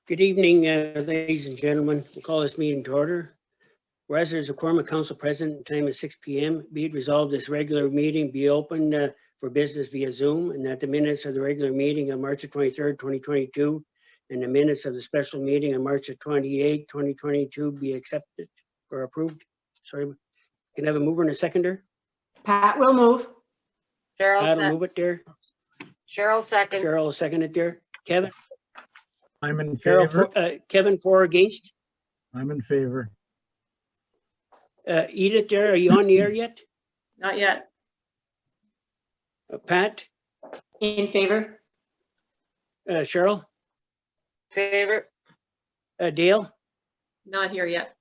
Good evening, ladies and gentlemen. We'll call this meeting to order. Whereas there's a quorum of council present, time is 6 p.m. Be it resolved this regular meeting be open for business via Zoom, and that the minutes of the regular meeting on March 23rd, 2022, and the minutes of the special meeting on March 28th, 2022 be accepted or approved. Sorry, can I have a mover and a seconder? Pat will move. Pat will move it there. Cheryl second. Cheryl will second it there. Kevin? I'm in Cheryl, favor. Kevin, for or against? I'm in favor. Edith there, are you on the air yet? Not yet. Pat? In favor. Cheryl? Favor. Dale? Not here yet.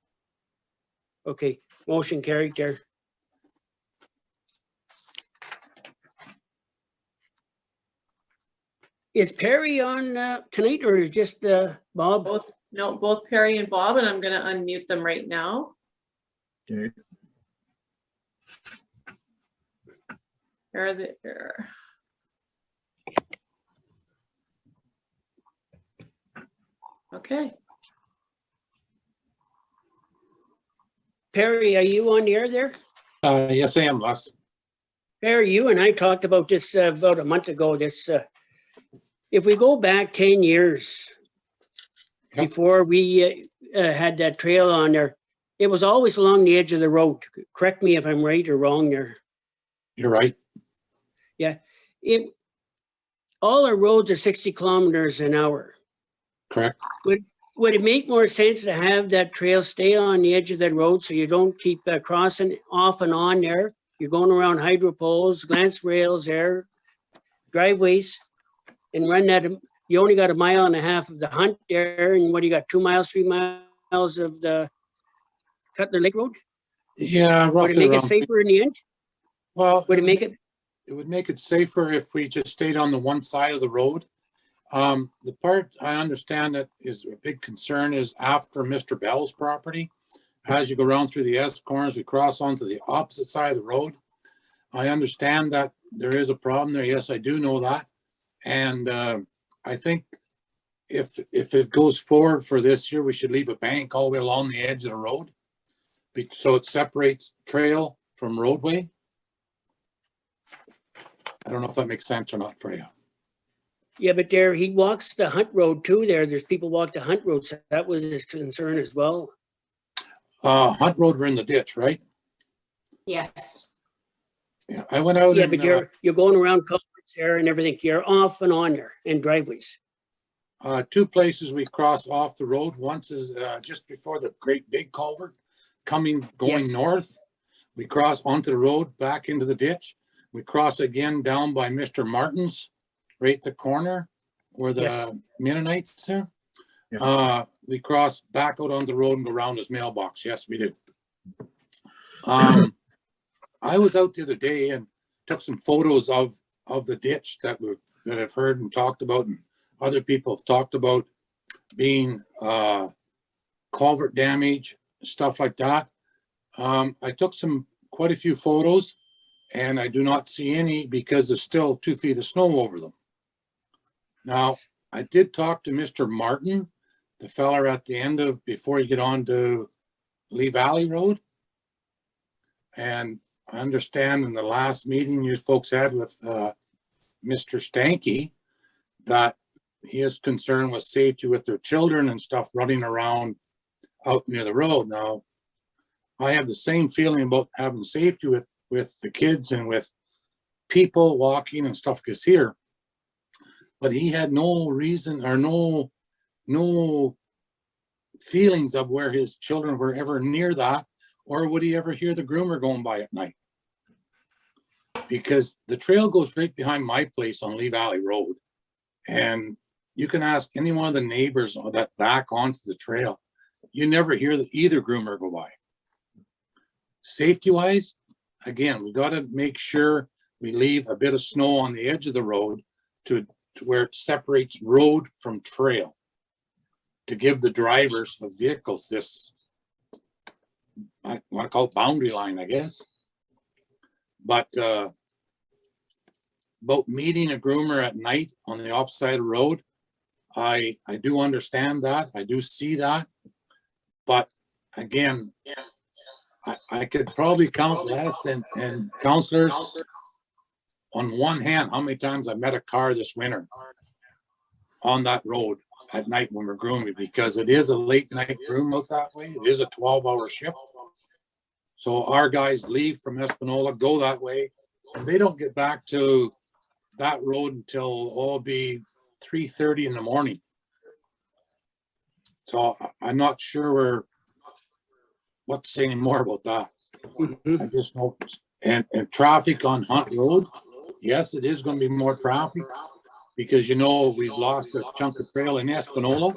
Okay, motion carried there. Is Perry on tonight or is just Bob? Both Perry and Bob, and I'm gonna unmute them right now. Okay. There. Okay. Perry, are you on the air there? Yes, I am, Les. Perry, you and I talked about this about a month ago. If we go back 10 years Yep. before we had that trail on there, it was always along the edge of the road. Correct me if I'm right or wrong there. You're right. All our roads are 60 kilometers an hour. Correct. Would it make more sense to have that trail stay on the edge of the road so you don't keep crossing off and on there? You're going around hydro poles, glance rails there, driveways, and run that. You only got 1.5 miles of the hunt there, and what do you got, 2 miles, 3 miles of the Cutler Lake Road? Yeah, Would roughly it make it around. safer in the end? Well, Would it make it? It would make it safer if we just stayed on the one side of the road. The part I understand that is a big concern is after Mr. Bell's property. As you go around through the S corners, we cross onto the opposite side of the road. I understand that there is a problem there. Yes, I do know that. And I think if it goes forward for this year, we should leave a bank all the way along the edge of the road. So it separates trail from roadway. I don't know if that makes sense or not for you. Yeah, but there, he walks the hunt road too there. There's people walk the hunt road, so that was his concern as well. Hunt Road, we're in the ditch, right? Yes. Yeah, I went out Yeah, and, but you're going around culverts there and everything. You're off and on there and driveways. two places we cross off the road. Once is just before the great big culvert going Yes. north. We cross onto the road back into the ditch. We cross again down by Mr. Martin's, right at the corner where the Yes. Mennonites are. Yeah. We cross back out on the road and go around his mailbox. Yes, we do. I was out the other day and took some photos of the ditch that I've heard and talked about, and other people have talked about being culvert damage, stuff like that. I took quite a few photos, and I do not see any because there's still 2 feet of snow over them. Now, I did talk to Mr. Martin, the feller at the end of, before you get on to Lee Valley Road. And I understand in the last meeting you folks had with Mr. Stanky that he is concerned with safety with their children and stuff running around out near the road. Now, I have the same feeling about having safety with the kids and with people walking and stuff is here. But he had no reason or no feelings of where his children were ever near that, or would he ever hear the groomer going by at night? Because the trail goes right behind my place on Lee Valley Road. And you can ask any one of the neighbors that back onto the trail. You never hear either groomer go by. Safety wise, again, we got to make sure we leave a bit of snow on the edge of the road to where it separates road from trail, to give the drivers of vehicles this, I want to call it boundary line, I guess. But about meeting a groomer at night on the opposite side of the road, I do understand that. I do see that. But again, I could probably count less and counselors on one hand, how many times I met a car this winter on that road at night when we're grooming, because it is a late night groom out that way. It is a 12-hour shift. So our guys leave from Espanola, go that way, and they don't get back to that road until it'll be 3:30 in the morning. So I'm not sure what to say anymore about that. Mhm. I just know, and traffic on Hunt Road, yes, it is going to be more traffic because, you know, we've lost a chunk of trail in Espanola,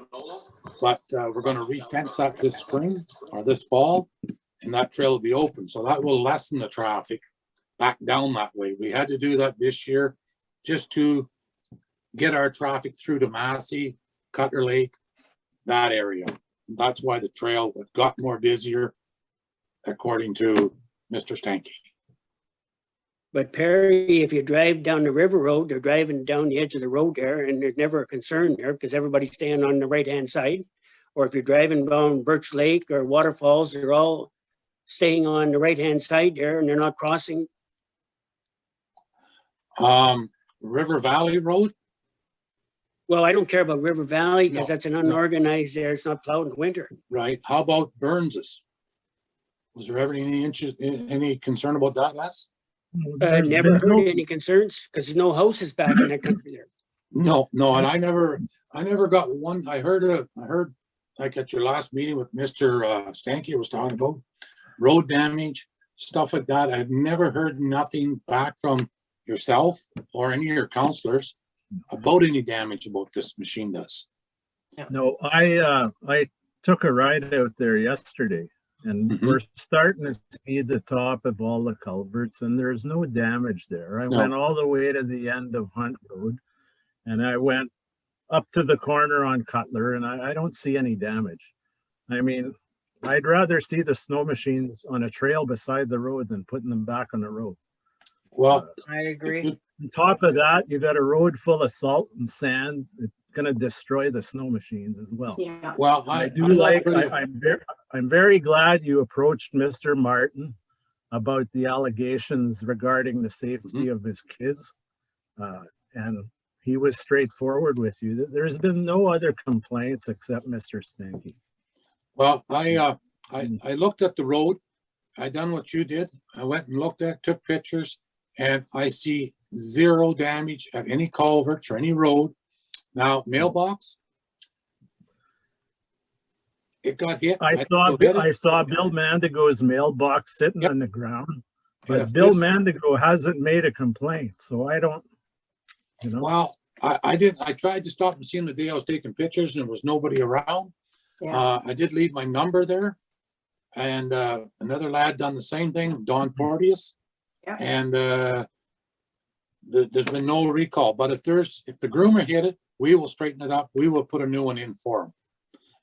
but we're going to re-fence that this spring or this fall, and that trail will be open. So that will lessen the traffic back down that way. We had to do that this year just to get our traffic through to Massey, Cutler Lake, that area. That's why the trail got more busier, according to Mr. Stanky. But Perry, if you drive down the river road, they're driving down the edge of the road there, and there's never a concern there because everybody's staying on the right-hand side. Or if you're driving down Birch Lake or Waterfalls, they're all staying on the right-hand side there, and they're not crossing. River Valley Road, Well, I don't care about River Valley because No, that's an unorganized there. It's not plowed in winter. right? How about Burns's? Was there ever any concern about that, Les? There's Never been heard no- any concerns because there's no houses back in that country there. No, and I never got one. I heard like at your last meeting with Mr. Stanky was talking about road damage, stuff like that. I've never heard nothing back from yourself or any of your counselors about any damage about this machine does. No, I took a ride out there yesterday and Mhm. we're starting to see the top of all the culverts and there's no damage there. I No. went all the way to the end of Hunt Road and I went up to the corner on Cutler and I don't see any damage. I mean, I'd rather see the snow machines on a trail beside the road than putting them back on the road. Well, I agree. On top of that, you got a road full of salt and sand. It's gonna destroy the snow machines as well. Yeah. well, I do I'm not like, pretty- I'm very glad you approached Mr. Martin about the allegations regarding the safety of his kids. And he was straightforward with you. There's been no other complaints except Mr. Stanky. Well, I looked at the road. I done what you did. I went and looked at, took pictures, and I see zero damage at any culverts or any road. Now, mailbox, it got hit. I think saw, it hit it. I saw Bill Mandigo's mailbox sitting Yep. on the ground, But but if Bill this- Mandigo hasn't made a complaint, so I don't, you know. Well, I tried to stop and see him the day I was taking pictures and there was nobody around. Yeah. I did leave my number there. And another lad done the same thing, Don Porteous. Yeah. And there's been no recall, but if the groomer hit it, we will straighten it up. We will put a new one in for him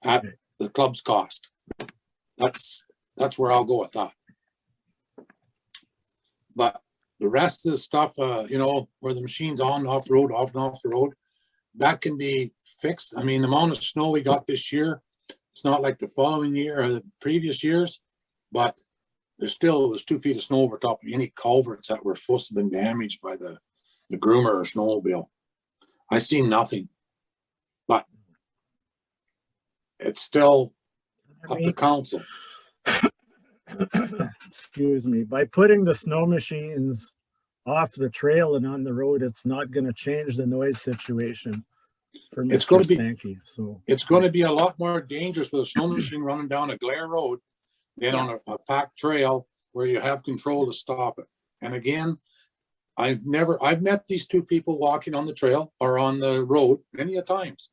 at Okay. the club's cost. That's where I'll go with that. But the rest of the stuff, you know, where the machine's on and off the road, off and off the road, that can be fixed. I mean, the amount of snow we got this year, it's not like the following year or the previous years, but there still was 2 feet of snow over top of any culverts that were supposed to have been damaged by the groomer or snowmobile. I see nothing, but it's still I up to mean, council. excuse me, by putting the snow machines off the trail and on the road, it's not gonna change the noise situation for It's Mr. gonna be- Stanky, so. It's going to be a lot more dangerous with a snow machine running down a glare road than on a packed trail where you have control to stop it. And again, I've met these two people walking on the trail or on the road many a times.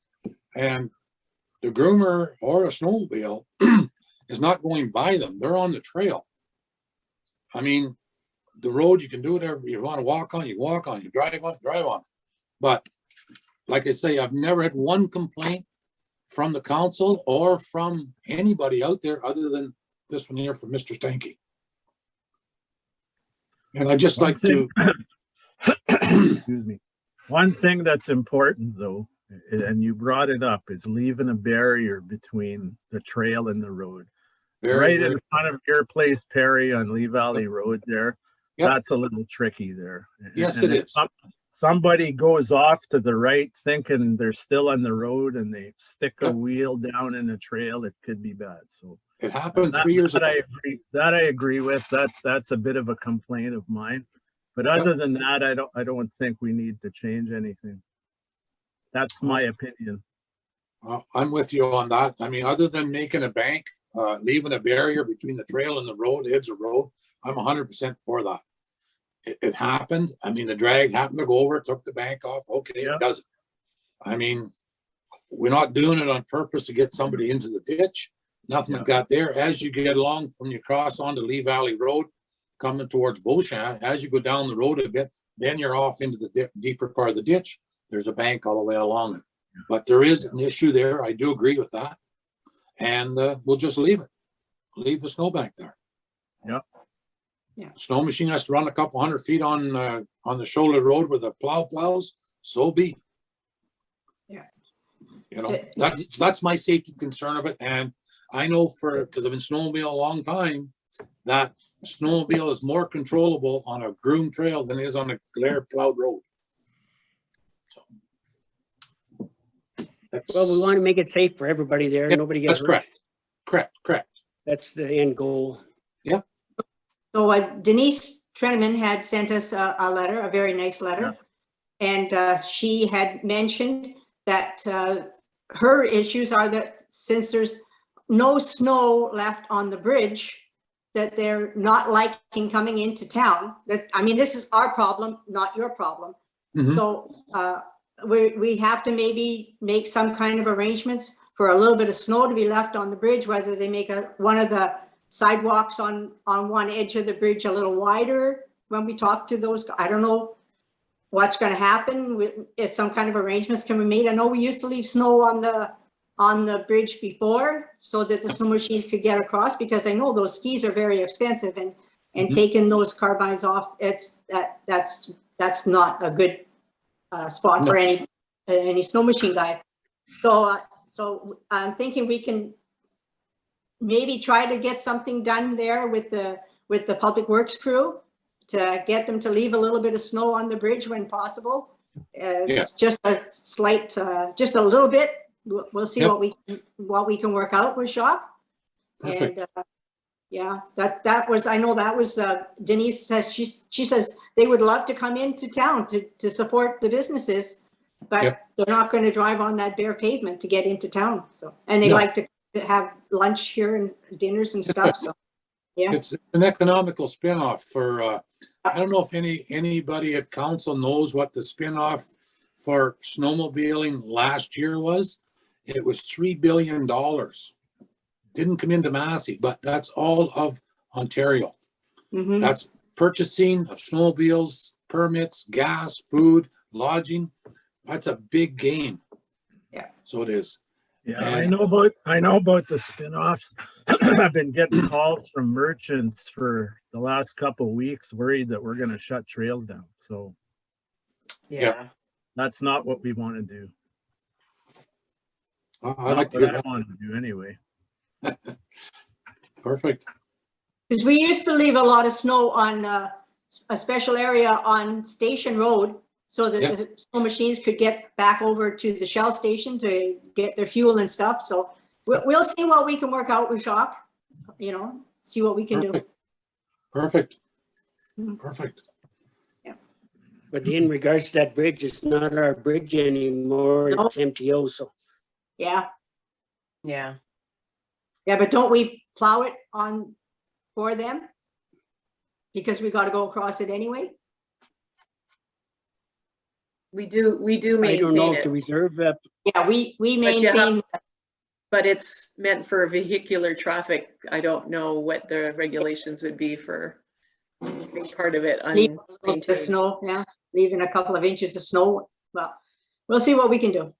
And the groomer or a snowmobile is not going by them. They're on the trail. I mean, the road, you can do whatever you want to walk on, you walk on, you drive on. But like I say, I've never had one complaint from the council or from anybody out there other than this one here from Mr. Stanky. And I just One like to, Excuse me. One thing that's important though, and you brought it up, is leaving a barrier between the trail and the road. Very, Right very- in front of your place, Perry, on Lee Valley Road there. Yep. That's a little tricky there. Yes, And it if is. somebody goes off to the right thinking they're still on the road and they stick a Yep. wheel down in a trail, it could be bad. So It happened that, 3 years that ago. I agree with. That's a bit of a complaint of mine. But other than that, I don't think we need to change anything. That's my opinion. I'm with you on that. I mean, other than making a bank, leaving a barrier between the trail and the road, edge of road, I'm 100% for that. It happened. I mean, the drag happened to go over, took the bank off. Okay, Yeah. it doesn't. I mean, we're not doing it on purpose to get somebody into the ditch. Nothing like that there. As you get along from you cross onto Lee Valley Road, coming towards Beauchamp, as you go down the road a bit, then you're off into the deeper part of the ditch. There's a bank all the way along it. But there is an issue there. I do agree with that. And we'll just leave it. Leave the snowbank there. Yeah. Yeah. Snow machine has to run a couple 100 feet on the shoulder road where the plows. So be. Yeah. You know, that's my safety concern of it. And I know because I've been snowmobiling a long time, that snowmobile is more controllable on a groomed trail than it is on a glare plowed road. So. Well, we want to make it safe for everybody there. Yep, Nobody gets that's hurt. correct. That's the end goal. So Denise Treneman had sent us a letter, a very nice letter. And she had mentioned that her issues are that since there's no snow left on the bridge, that they're not liking coming into town. That, I mean, this is our problem, not your problem. Mhm. So we have to maybe make some kind of arrangements for a little bit of snow to be left on the bridge, whether they make one of the sidewalks on one edge of the bridge a little wider when we talk to those. I don't know what's going to happen. If some kind of arrangements can be made. I know we used to leave snow on the bridge before so that the snow machines could get across, because I know those skis are very expensive, and taking those carbines off, that's not a good spot for any snow machine guy. So I'm thinking we can maybe try to get something done there with the public works crew to get them to leave a little bit of snow on the bridge when possible. Just a slight, just a little bit. We'll see what we can work out with Jacques. Perfect. And yeah, that was, I know that was Denise says, she says they would love to come into town to support the businesses, but they're not going to drive on that bare pavement to get into town. So, and they like to have lunch here and dinners and stuff. So yeah, It's an economical spinoff for I don't know if anybody at council knows what the spinoff for snowmobiling last year was. It was $3 billion. Didn't come into Massey, but that's all of Ontario. mhm. That's purchasing of snowmobiles, permits, gas, food, lodging. That's a big game. Yeah. So it is. Yeah, And- I know about the spin-offs. I've been getting calls from merchants for the last couple of weeks, worried that we're going to shut trails down. So Yeah. that's not what we want to do. I like to Not hear what I that. want to do anyway. Perfect. Because we used to leave a lot of snow on a special area on Station Road so that Yes. the snow machines could get back over to the Shell station to get their fuel and stuff. So we'll see what we can work out with Jacques, see what we can do. Perfect. Mhm. Perfect. But in regards to that bridge, it's not our bridge anymore. No. It's MTO. So Yeah, Yeah. yeah, but don't we plow it on for them? Because we got to go across it anyway. We do I don't know maintain if the it, reserve, Yeah, we But you maintain, but it's meant for vehicular traffic. I don't know what the regulations would be for leaving part of it leave a little bit of unmaintained. snow, yeah, leaving a couple of inches of snow. Well, we'll see what we can do.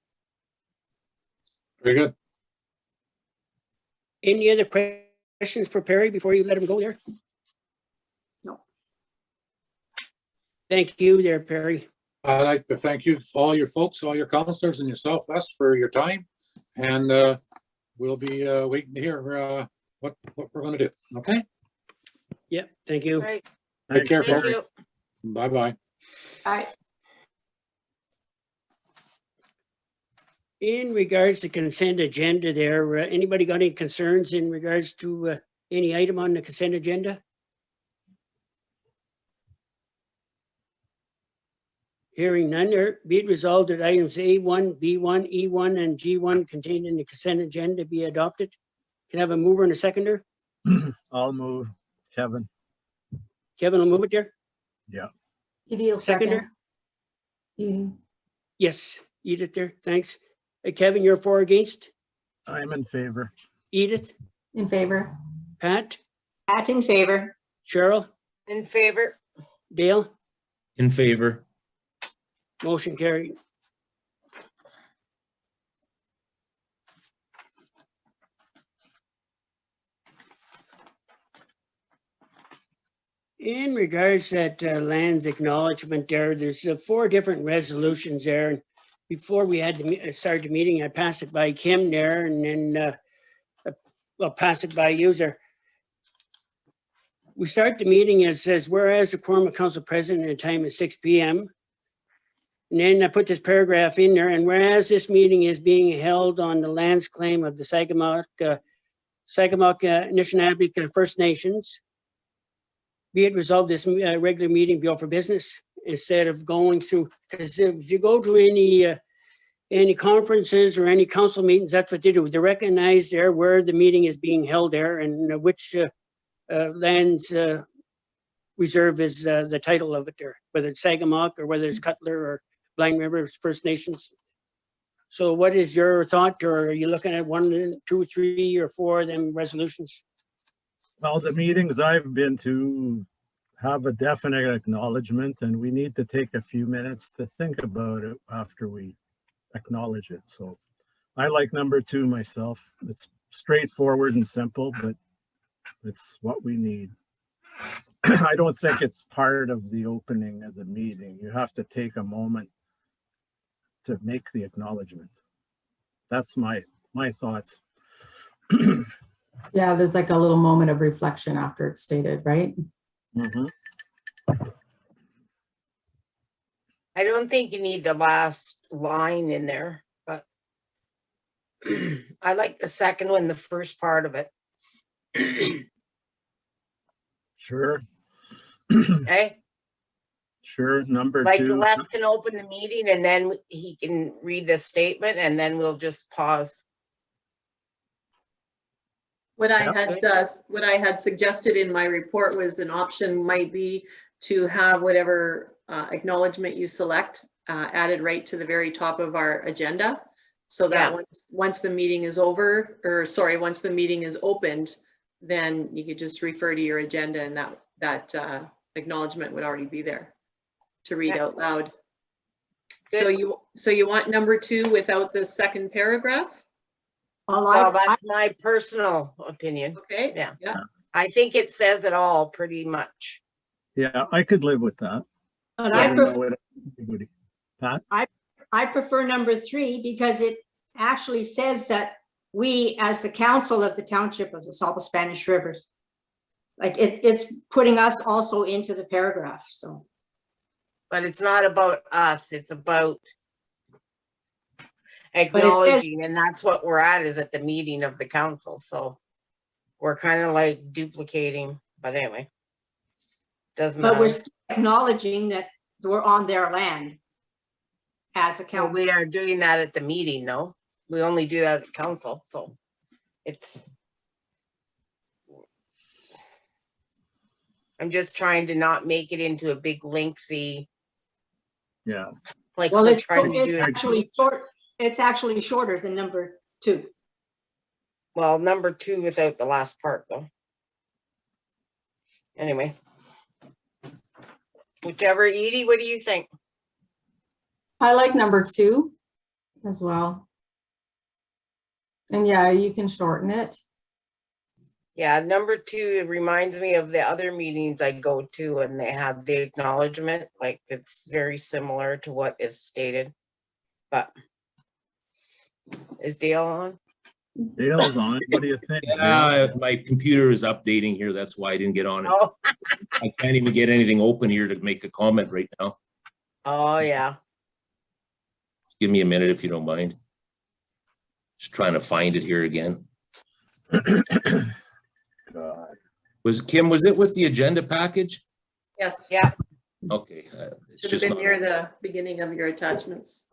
Very good. any other questions for Perry before you let him go there? No. Thank you there, Perry. I'd like to thank you, all your folks, all your counselors and yourself, Les, for your time. And we'll be waiting to hear what we're gonna do, okay? Yep, thank you. All right, Take care, thank folks. you. Bye-bye. All right. In regards to consent agenda there, anybody got any concerns in regards to any item on the consent agenda? Hearing none, be it resolved that items A1, B1, E1, and G1 contained in the consent agenda be adopted. Can I have a mover and a seconder? I'll move, Kevin. Kevin will move it there. Edie will Seconder? second. Edie. Yes, Edith there, thanks. Kevin, you're for or against? I'm in favor. Edith, In favor. Pat, Pat in favor. Cheryl, In favor. Dale, In favor. motion carried. In regards to that lands acknowledgement there's 4 different resolutions there. And before we had to start the meeting, I passed it by Kim there and then I'll pass it by user. We start the meeting, it says, whereas the quorum of council president at a time at 6 p.m. And then I put this paragraph in there, and whereas this meeting is being held on the lands claim of the Sagamok Anishinaabe First Nations, be it resolved this regular meeting be for business instead of going through, because if you go to any conferences or any council meetings, that's what they do. They recognize there where the meeting is being held there and which lands reserve is the title of it there, whether it's Sagamok or whether it's Cutler or Blind River First Nations. So what is your thought, or are you looking at 1, 2, 3, or 4 of them resolutions? Well, the meetings I've been to have a definite acknowledgement, and we need to take a few minutes to think about it after we acknowledge it. So I like number 2 myself. It's straightforward and simple, but it's what we need. I don't think it's part of the opening of the meeting. You have to take a moment to make the acknowledgement. That's my thoughts. Yeah, there's like a little moment of reflection after it's stated, right? Mhm. I don't think you need the last line in there, but I like the second one, the first part of it. Sure. Okay, Sure. Number like 2. Les can open the meeting and then he can read the statement and then we'll just pause. What I Yeah. had suggested in my report was an option might be to have whatever acknowledgement you select added right to the very top of our agenda. So that Yeah. once the meeting is over, or sorry, once the meeting is opened, then you could just refer to your agenda and that acknowledgement would already be there to read Yeah. out loud. Good. So you want number 2 without the second paragraph? Well, Well, that's my personal opinion. Okay. Yeah. Yeah. I think it says it all pretty much. Yeah, I could live with that. but I I don't know prefer, what everybody. Pat? I prefer number 3 because it actually says that we, as the council of the township of the Sables-Spanish Rivers, like it's putting us also into the paragraph, so. But it's not about us, it's about acknowledging, and that's what we're at, is at the meeting of the council, so we're kind of like duplicating, but anyway. Doesn't But we're matter. still acknowledging that we're on their land as a Well, council. we are doing that at the meeting, though. We only do that at council, so it's. I'm just trying to not make it into a big lengthy, Yeah. like Well, we're it's trying to it's do. actually short, it's actually shorter than number 2. Well, number 2 without the last part, though. Anyway. Whichever, Edie, what do you think? I like number 2 as well. And yeah, you can shorten it. Yeah, number 2, it reminds me of the other meetings I go to and they have the acknowledgement, like it's very similar to what is stated. But is Dale on? Dale's on. What do you think? Dale? Yeah, my computer is updating here. That's why I didn't get on it. Oh, I can't even get anything open here to make a comment right now. oh yeah. Give me a minute if you don't mind. Just trying to find it here again. God. Kim, was it with the agenda package? Yes. Yeah. Okay. It's Should have just been not, near the beginning of your attachments.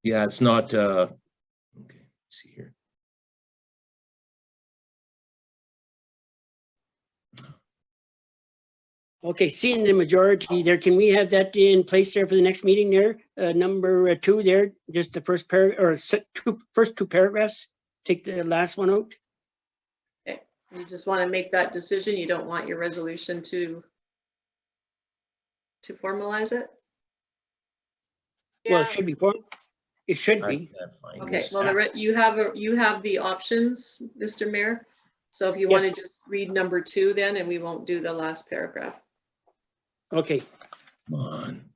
yeah, it's not, okay, let's see here. Okay, seeing the majority there, can we have that in place there for the next meeting there? Number 2 there, just the first first two paragraphs, take the last one out. You just want to make that decision. You don't want your resolution to formalize it? Well, Yeah. it should be formed. It should I be. can't find Okay, this. well, you have the options, Mr. Mayor. So if you want to Yes. just read number 2 then, and we won't do the last paragraph. Okay, Come on.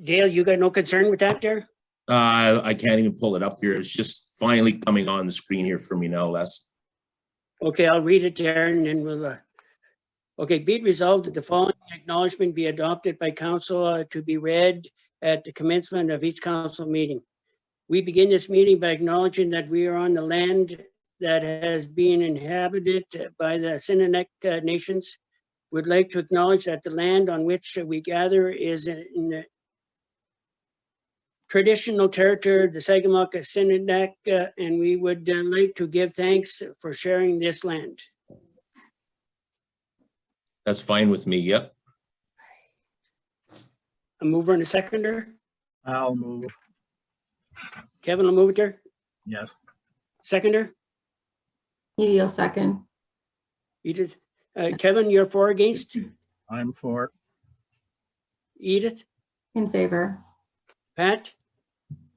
Dale, you got no concern with that there? I can't even pull it up here. It's just finally coming on the screen here for me now, Les. Okay, I'll read it there and then we'll, okay, be it resolved that the following acknowledgement be adopted by council to be read at the commencement of each council meeting. We begin this meeting by acknowledging that we are on the land that has been inhabited by the Sinnanek nations. We'd like to acknowledge that the land on which we gather is in the traditional territory of the Sagamok Sinnanek, and we would like to give thanks for sharing this land. That's fine with me. Yep. A mover and a seconder. I'll move. Kevin will move it there. Yes. Seconder, Edie will second. Edith. Kevin, you're for or against? I'm for. Edith, In favor. Pat,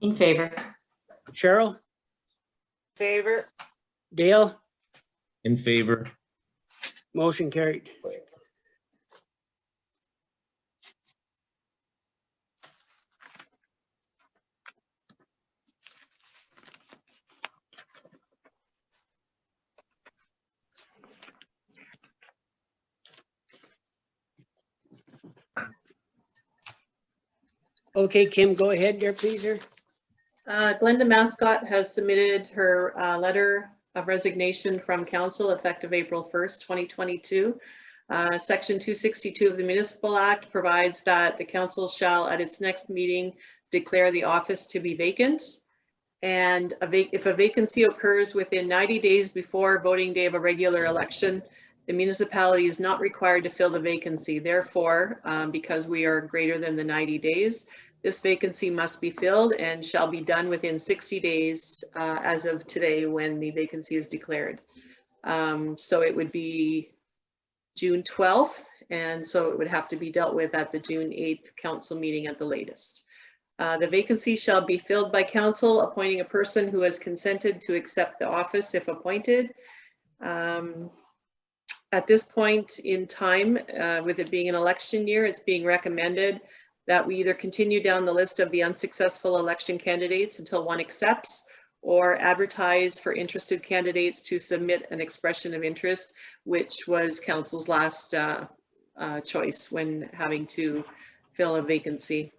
In favor. Cheryl, Favor? Dale, In favor. motion carried. Okay, Kim, go ahead there, please, sir. Glenda Mascott has submitted her letter of resignation from council effective April 1st, 2022. Section 262 of the Municipal Act provides that the council shall at its next meeting declare the office to be vacant. And if a vacancy occurs within 90 days before voting day of a regular election, the municipality is not required to fill the vacancy. Therefore, because we are greater than the 90 days, this vacancy must be filled and shall be done within 60 days as of today when the vacancy is declared. So it would be June 12th, and so it would have to be dealt with at the June 8th council meeting at the latest. The vacancy shall be filled by council appointing a person who has consented to accept the office if appointed. At this point in time, with it being an election year, it's being recommended that we either continue down the list of the unsuccessful election candidates until one accepts, or advertise for interested candidates to submit an expression of interest, which was council's last choice when having to fill a vacancy.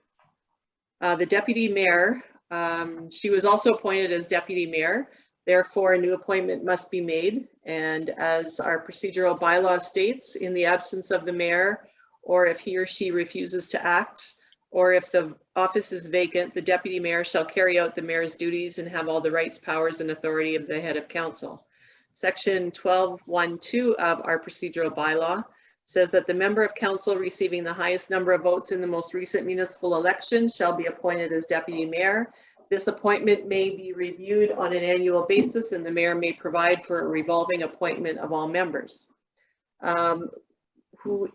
The deputy mayor, she was also appointed as deputy mayor. Therefore, a new appointment must be made. And as our procedural bylaw states, in the absence of the mayor, or if he or she refuses to act, or if the office is vacant, the deputy mayor shall carry out the mayor's duties and have all the rights, powers, and authority of the head of council. Section 12(1)(2) of our procedural bylaw says that the member of council receiving the highest number of votes in the most recent municipal election shall be appointed as deputy mayor. This appointment may be reviewed on an annual basis, and the mayor may provide for a revolving appointment of all members. Who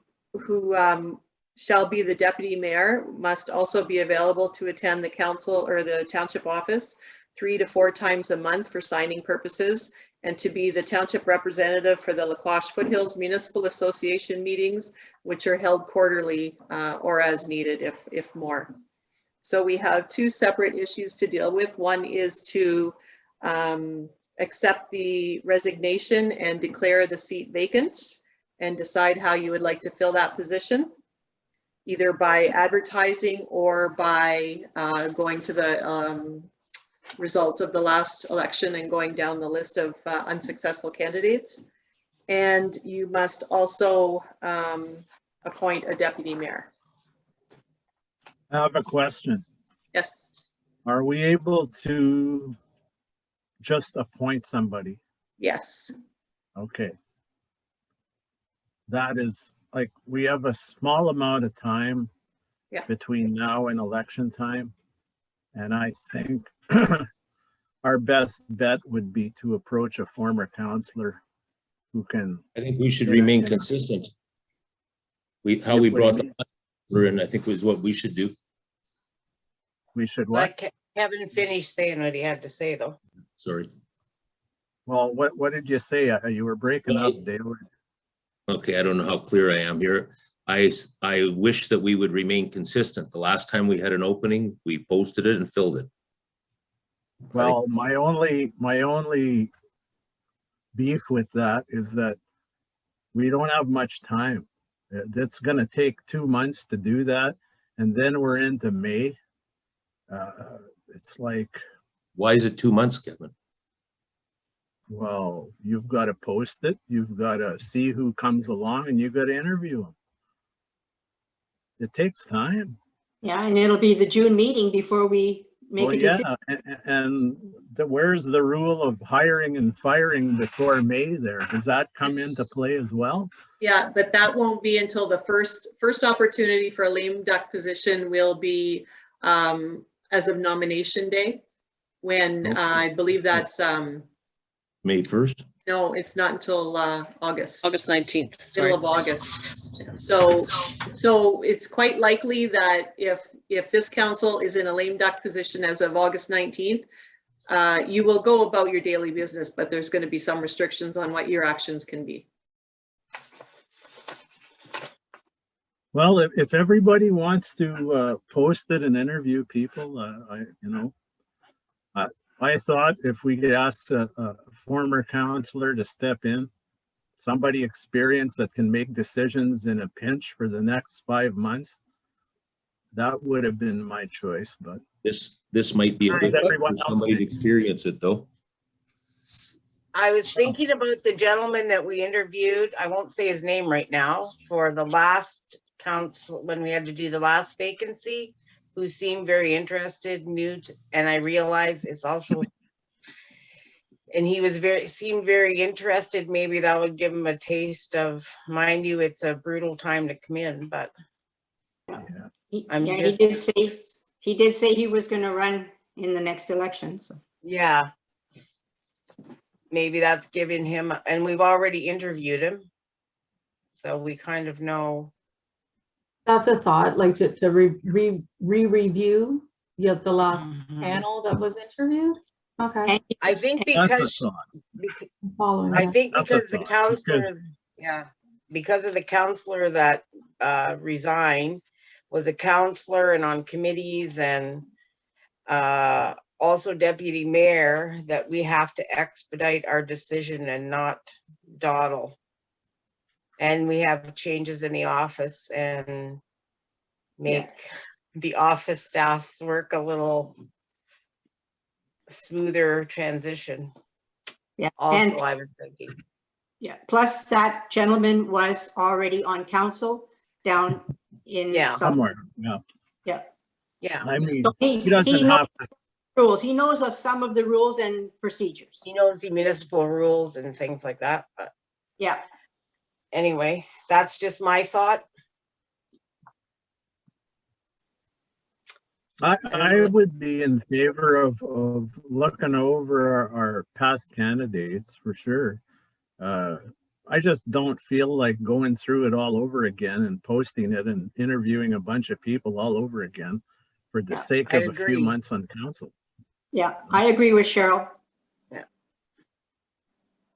shall be the deputy mayor must also be available to attend the council or the township office 3 to 4 times a month for signing purposes, and to be the township representative for the La Cloche Foothills Municipal Association meetings, which are held quarterly or as needed if more. So we have two separate issues to deal with. One is to accept the resignation and declare the seat vacant and decide how you would like to fill that position, either by advertising or by going to the results of the last election and going down the list of unsuccessful candidates. And you must also appoint a deputy mayor. I have a question. Yes. Are we able to just appoint somebody? Yes. Okay. That is like, we have a small amount of time Yeah. between now and election time. And I think our best bet would be to approach a former counselor who can. I think we should Yeah, remain yeah. consistent. How we brought the in, I think was what we should do. We should what? Let Kevin finish saying what he had to say, though. Sorry. Well, what did you say? You were breaking Well, up, Dale. Okay, I don't know how clear I am here. I wish that we would remain consistent. The last time we had an opening, we posted it and filled it. Well, my only beef with that is that we don't have much time. It's going to take 2 months to do that, and then we're into May. It's like, Why is it 2 months, Kevin? well, you've got to post it, you've got to see who comes along, and you've got to interview them. It takes time. Yeah, and it'll be the June meeting before we make Well, a decision. yeah, and where's the rule of hiring and firing before May there? Does that come into play as well? Yeah, but that won't be until the first opportunity for a lame duck position will be as of nomination day, when Okay. I believe that's May 1st? no, it's not until August. August 19th. Sorry. Middle of August. So it's quite likely that if this council is in a lame duck position as of August 19th, you will go about your daily business, but there's going to be some restrictions on what your actions can be. Well, if everybody wants to post it and interview people, I thought if we could ask a former counselor to step in, somebody experienced that can make decisions in a pinch for the next 5 months, that would have been my choice, but. This might be a good Everyone for else somebody to thinks. experience it, though. I was thinking about the gentleman that we interviewed, I won't say his name right now, for the last council, when we had to do the last vacancy, who seemed very interested, and I realized it's also, and he was seemed very interested. Maybe that would give him a taste of, mind you, it's a brutal time to come in, but He did say he was going to run in the next election, so. yeah. Maybe that's giving him, and we've already interviewed him. So we kind of know. That's a thought, like to re-review the last panel that was interviewed. Okay. I think That's a because, thought. I'm following I that. think That's a because the thought, counselor, yeah, because of the counselor that resigned, was a counselor and on committees and also deputy mayor, that we have to expedite our decision and not dawdle. And we have changes in the office and make the office staff's work a little smoother transition. Yeah, Also, and I was thinking. yeah, plus that gentleman was already on council down in Yeah. South. Somewhere, yeah. Yeah, I mean, So he doesn't knows have to. rules. He knows of some of the rules and procedures. he knows the municipal rules and things like that, but Yeah. anyway, that's just my thought. I would be in favor of looking over our past candidates for sure. I just don't feel like going through it all over again and posting it and interviewing a bunch of people all over again for the sake I of a few agree. months on council. Yeah, I agree with Cheryl.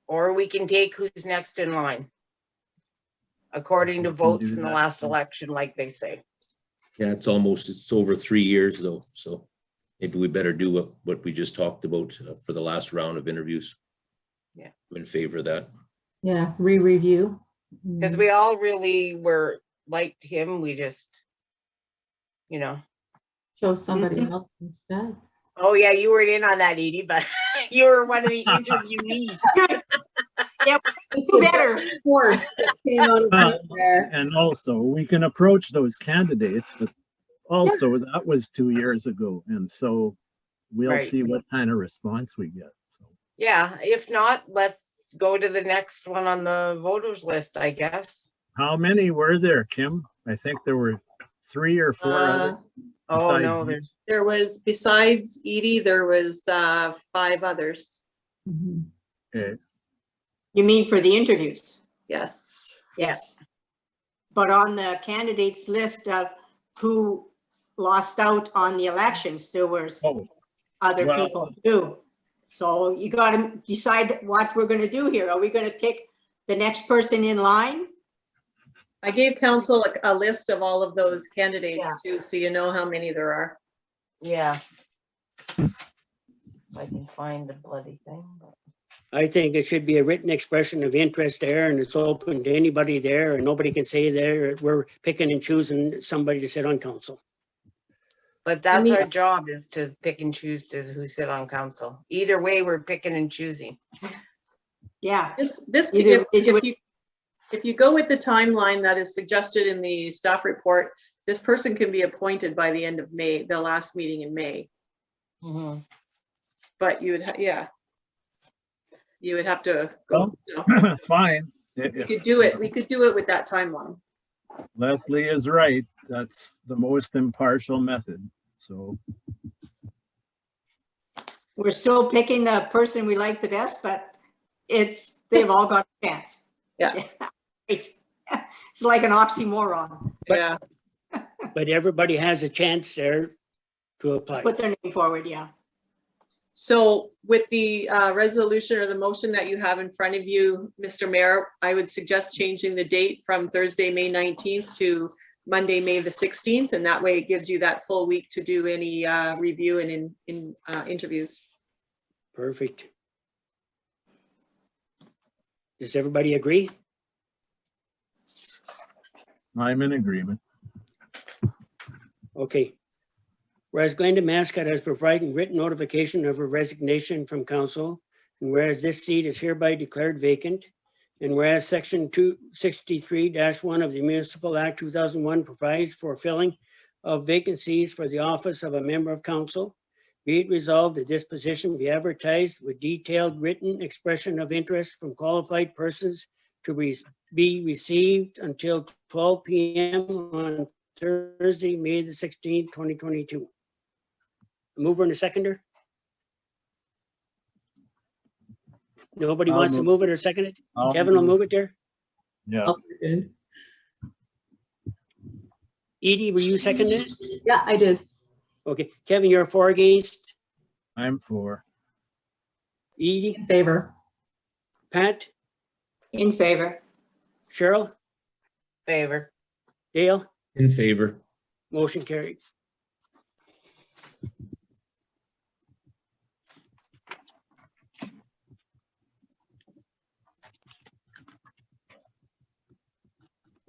Or we can take who's next in line. According to We can votes do in the that last too. election, like they say. Yeah, it's over 3 years though, so maybe we better do what we just talked about for the last round of interviews. Yeah. I'm in favor of that. Yeah, re-review. Because we all really liked him, we just, you know. Show somebody else instead. Oh yeah, you weren't in on that, Edie, but you were one of the interviewees. Who better? Force that came out of nowhere. And also, we can approach those candidates, but also that was 2 years ago. And so we'll Right. see what kind of response we get. So, Yeah, if not, let's go to the next one on the voters list, I guess. how many were there, Kim? I think there were 3 or 4 other. Oh, Besides no, me. there's, There was, besides Edie, there was 5 others. Mhm. Okay. You mean for the interviews? Yes. Yes. But on the candidates list of who lost out on the elections, there was Oh, other well- people too. So you gotta decide what we're gonna do here. Are we gonna pick the next person in line? I gave council a list of all of those candidates too, so you know how many there are. yeah. If I can find the bloody thing. But I think it should be a written expression of interest there, and it's open to anybody there, and nobody can say there, we're picking and choosing somebody to sit on council. that's mean- our job, is to pick and choose to who sit on council. Either way, we're picking and choosing. Yeah, This, Either- if you go with the timeline that is suggested in the staff report, this person can be appointed by the end of May, the last meeting in May. Mhm. But you would, you would have to go, fine. we If could do it with that timeline. Leslie is right. That's the most impartial method. So, we're still picking the person we like the best, but they've all got a chance. Yeah. It's like an oxymoron. Yeah, But everybody has a chance there to apply. Put their name forward, yeah. so with the resolution or the motion that you have in front of you, Mr. Mayor, I would suggest changing the date from Thursday, May 19th to Monday, May the 16th, and that way it gives you that full week to do any review and interviews. Perfect. Does everybody agree? I'm in agreement. Okay. Whereas Glenda Mascott has provided written notification of her resignation from council, and whereas this seat is hereby declared vacant, and whereas section 263-1 of the Municipal Act 2001 provides for filling of vacancies for the office of a member of council, be it resolved that this position be advertised with detailed written expression of interest from qualified persons to be received until 12 p.m. on Thursday, May the 16th, 2022. A mover and a seconder? Nobody I'll wants to move. move it or second it? I'll Kevin will move it there. Yeah. Oh, good. Edie, were you seconding it? Yeah, I did. Okay, Kevin, you're for, against? I'm for. Edie, In favor. Pat, In favor. Cheryl, Favor. Dale, In favor. motion carried.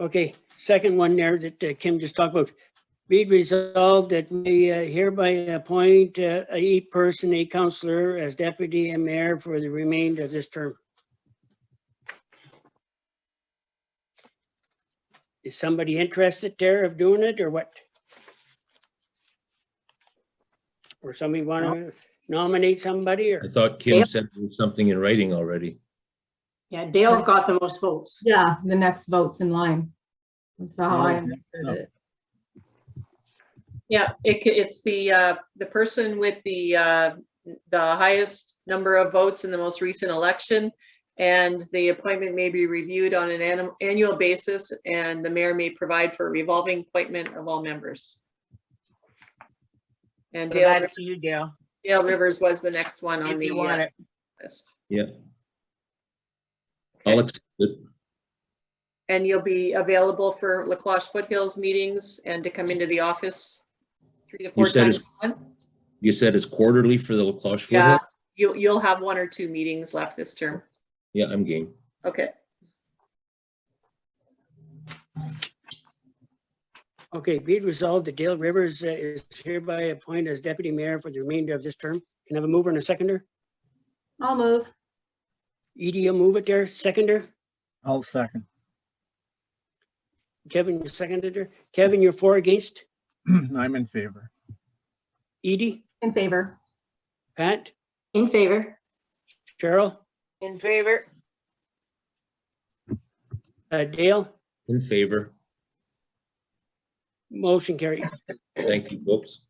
Okay, second one there that Kim just talked about. Be it resolved that we hereby appoint a person, a councillor as deputy and mayor for the remainder of this term. Is somebody interested there of doing it or what? Or somebody want to nominate somebody or? I thought Kim said there was something in writing already. Yeah, Dale got the most votes. Yeah, the next vote's in line. That's how I understood it. Yeah, it's the person with the highest number of votes in the most recent election, and the appointment may be reviewed on an annual basis, and the mayor may provide for a revolving appointment of all members. And So that's you, Dale. Dale Rivers was the next one on If the you want it. list. Yeah. I'll accept it. And you'll be available for La Cloche Foothills meetings and to come into the office 3 to 4 said times it's- a month? You said it's quarterly for the La Cloche Yeah, Foothill? you'll have 1 or 2 meetings left this term. Yeah, I'm game. Okay. Okay, be it resolved that Dale Rivers is hereby appointed as deputy mayor for the remainder of this term. Can I have a mover and a seconder? I'll move. Edie, you'll move it there. Seconder? I'll second. Kevin, you seconded her. Kevin, you're for, against? I'm in favor. Edie? In favor. Pat? In favor. Cheryl? In favor? Dale? In favor. Motion carried. Thank you, folks.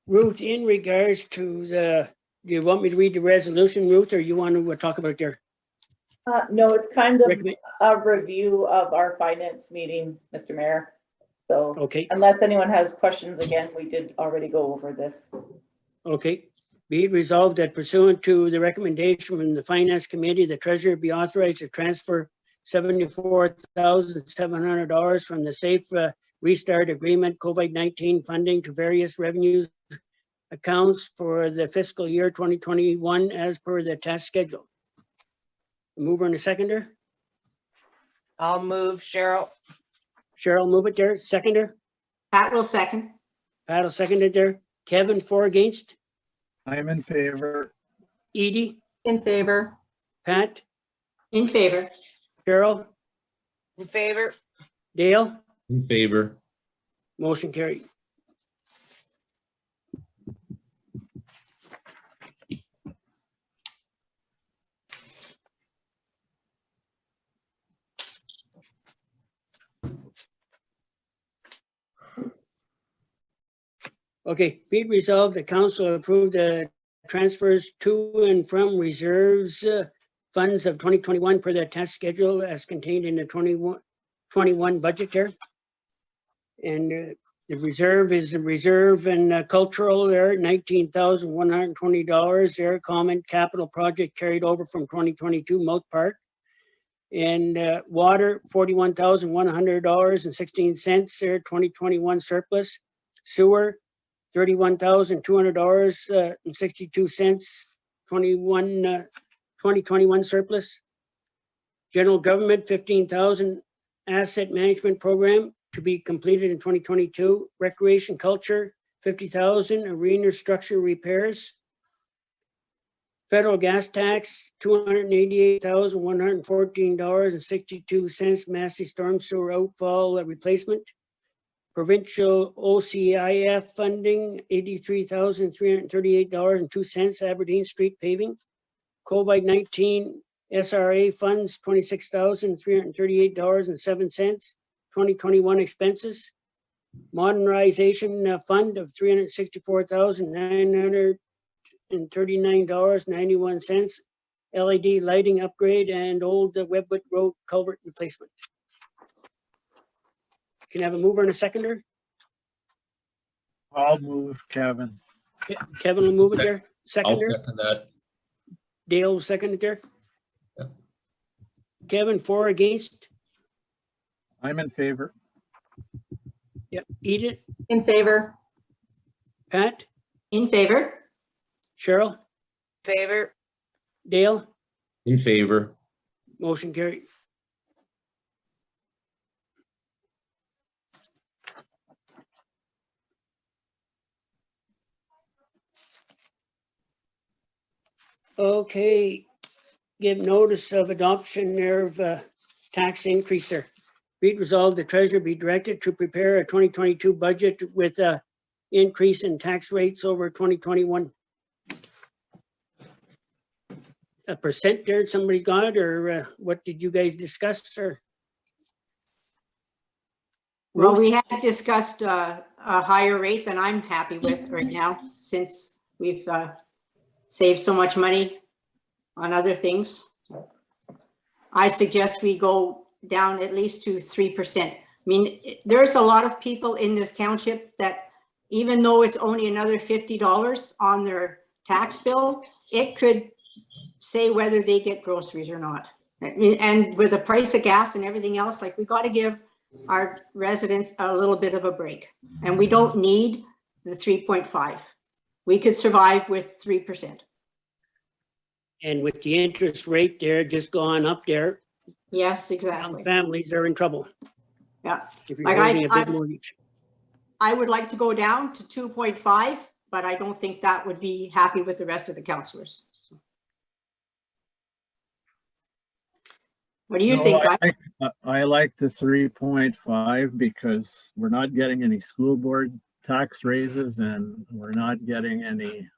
Ruth, in regards to the, do you want me to read the resolution, Ruth, or you want to talk about their No, it's kind of recommend? a review of our finance meeting, Mr. Mayor. So Okay, unless anyone has questions, again, we did already go over this. okay. Be it resolved that pursuant to the recommendation from the Finance Committee, the treasurer be authorized to transfer $74,700 from the Safe Restart Agreement COVID-19 funding to various revenues accounts for the fiscal year 2021 as per the task schedule. Mover and a seconder? I'll move, Cheryl. Cheryl, move it there. Seconder? Pat will second. Pat will second it there. Kevin, for, against? I'm in favor. Edie? In favor. Pat? In favor. Cheryl? In favor? Dale? In favor. Motion carried. Okay, be it resolved, the council approved the transfers to and from reserves funds of 2021 per the task schedule as contained in the 21 budget there. And the reserve is a reserve and cultural there, $19,120 there, common capital project carried over from 2022 Moat Park. And water, $41,100.16 there, 2021 surplus. Sewer, $31,200.62, 2021 surplus. General government, $15,000 asset management program to be completed in 2022. Recreation culture, $50,000 arena structure repairs. Federal gas tax, $288,114.62, Massey storm sewer outfall replacement. Provincial OCIF funding, $83,338.02, Aberdeen Street paving. COVID-19 SRA funds, $26,338.07, 2021 expenses. Modernization fund of $364,939.91, LED lighting upgrade and old Webwood Road culvert replacement. Can I have a mover and a seconder? I'll move, Kevin. Kevin will move it there. I'll Seconder, second that. Dale will second it there. Yeah. Kevin, for, against? I'm in favor. Yep. Edith, In favor. Pat, In favor. Cheryl, Favor? Dale, In favor. motion carried. Okay, give notice of adoption there of tax increase there. Be it resolved, the treasurer be directed to prepare a 2022 budget with a increase in tax rates over 2021. A percent there somebody's got, or what did you guys discuss, or? Well, we had discussed a higher rate than I'm happy with right now, since we've saved so much money on other things. I suggest we go down at least to 3%. I mean, there's a lot of people in this township that even though it's only another $50 on their tax bill, it could say whether they get groceries or not. I mean, and with the price of gas and everything else, like, we got to give our residents a little bit of a break. And we don't need the 3.5. We could survive with 3%. And with the interest rate there just gone up there, Yes, exactly. families are in trouble. Yeah. If you're Like, holding a big mortgage. I would like to go down to 2.5, but I don't think that would be happy with the rest of the councillors. So. What do you No, think? I like the 3.5 because we're not getting any school board tax raises and we're not getting any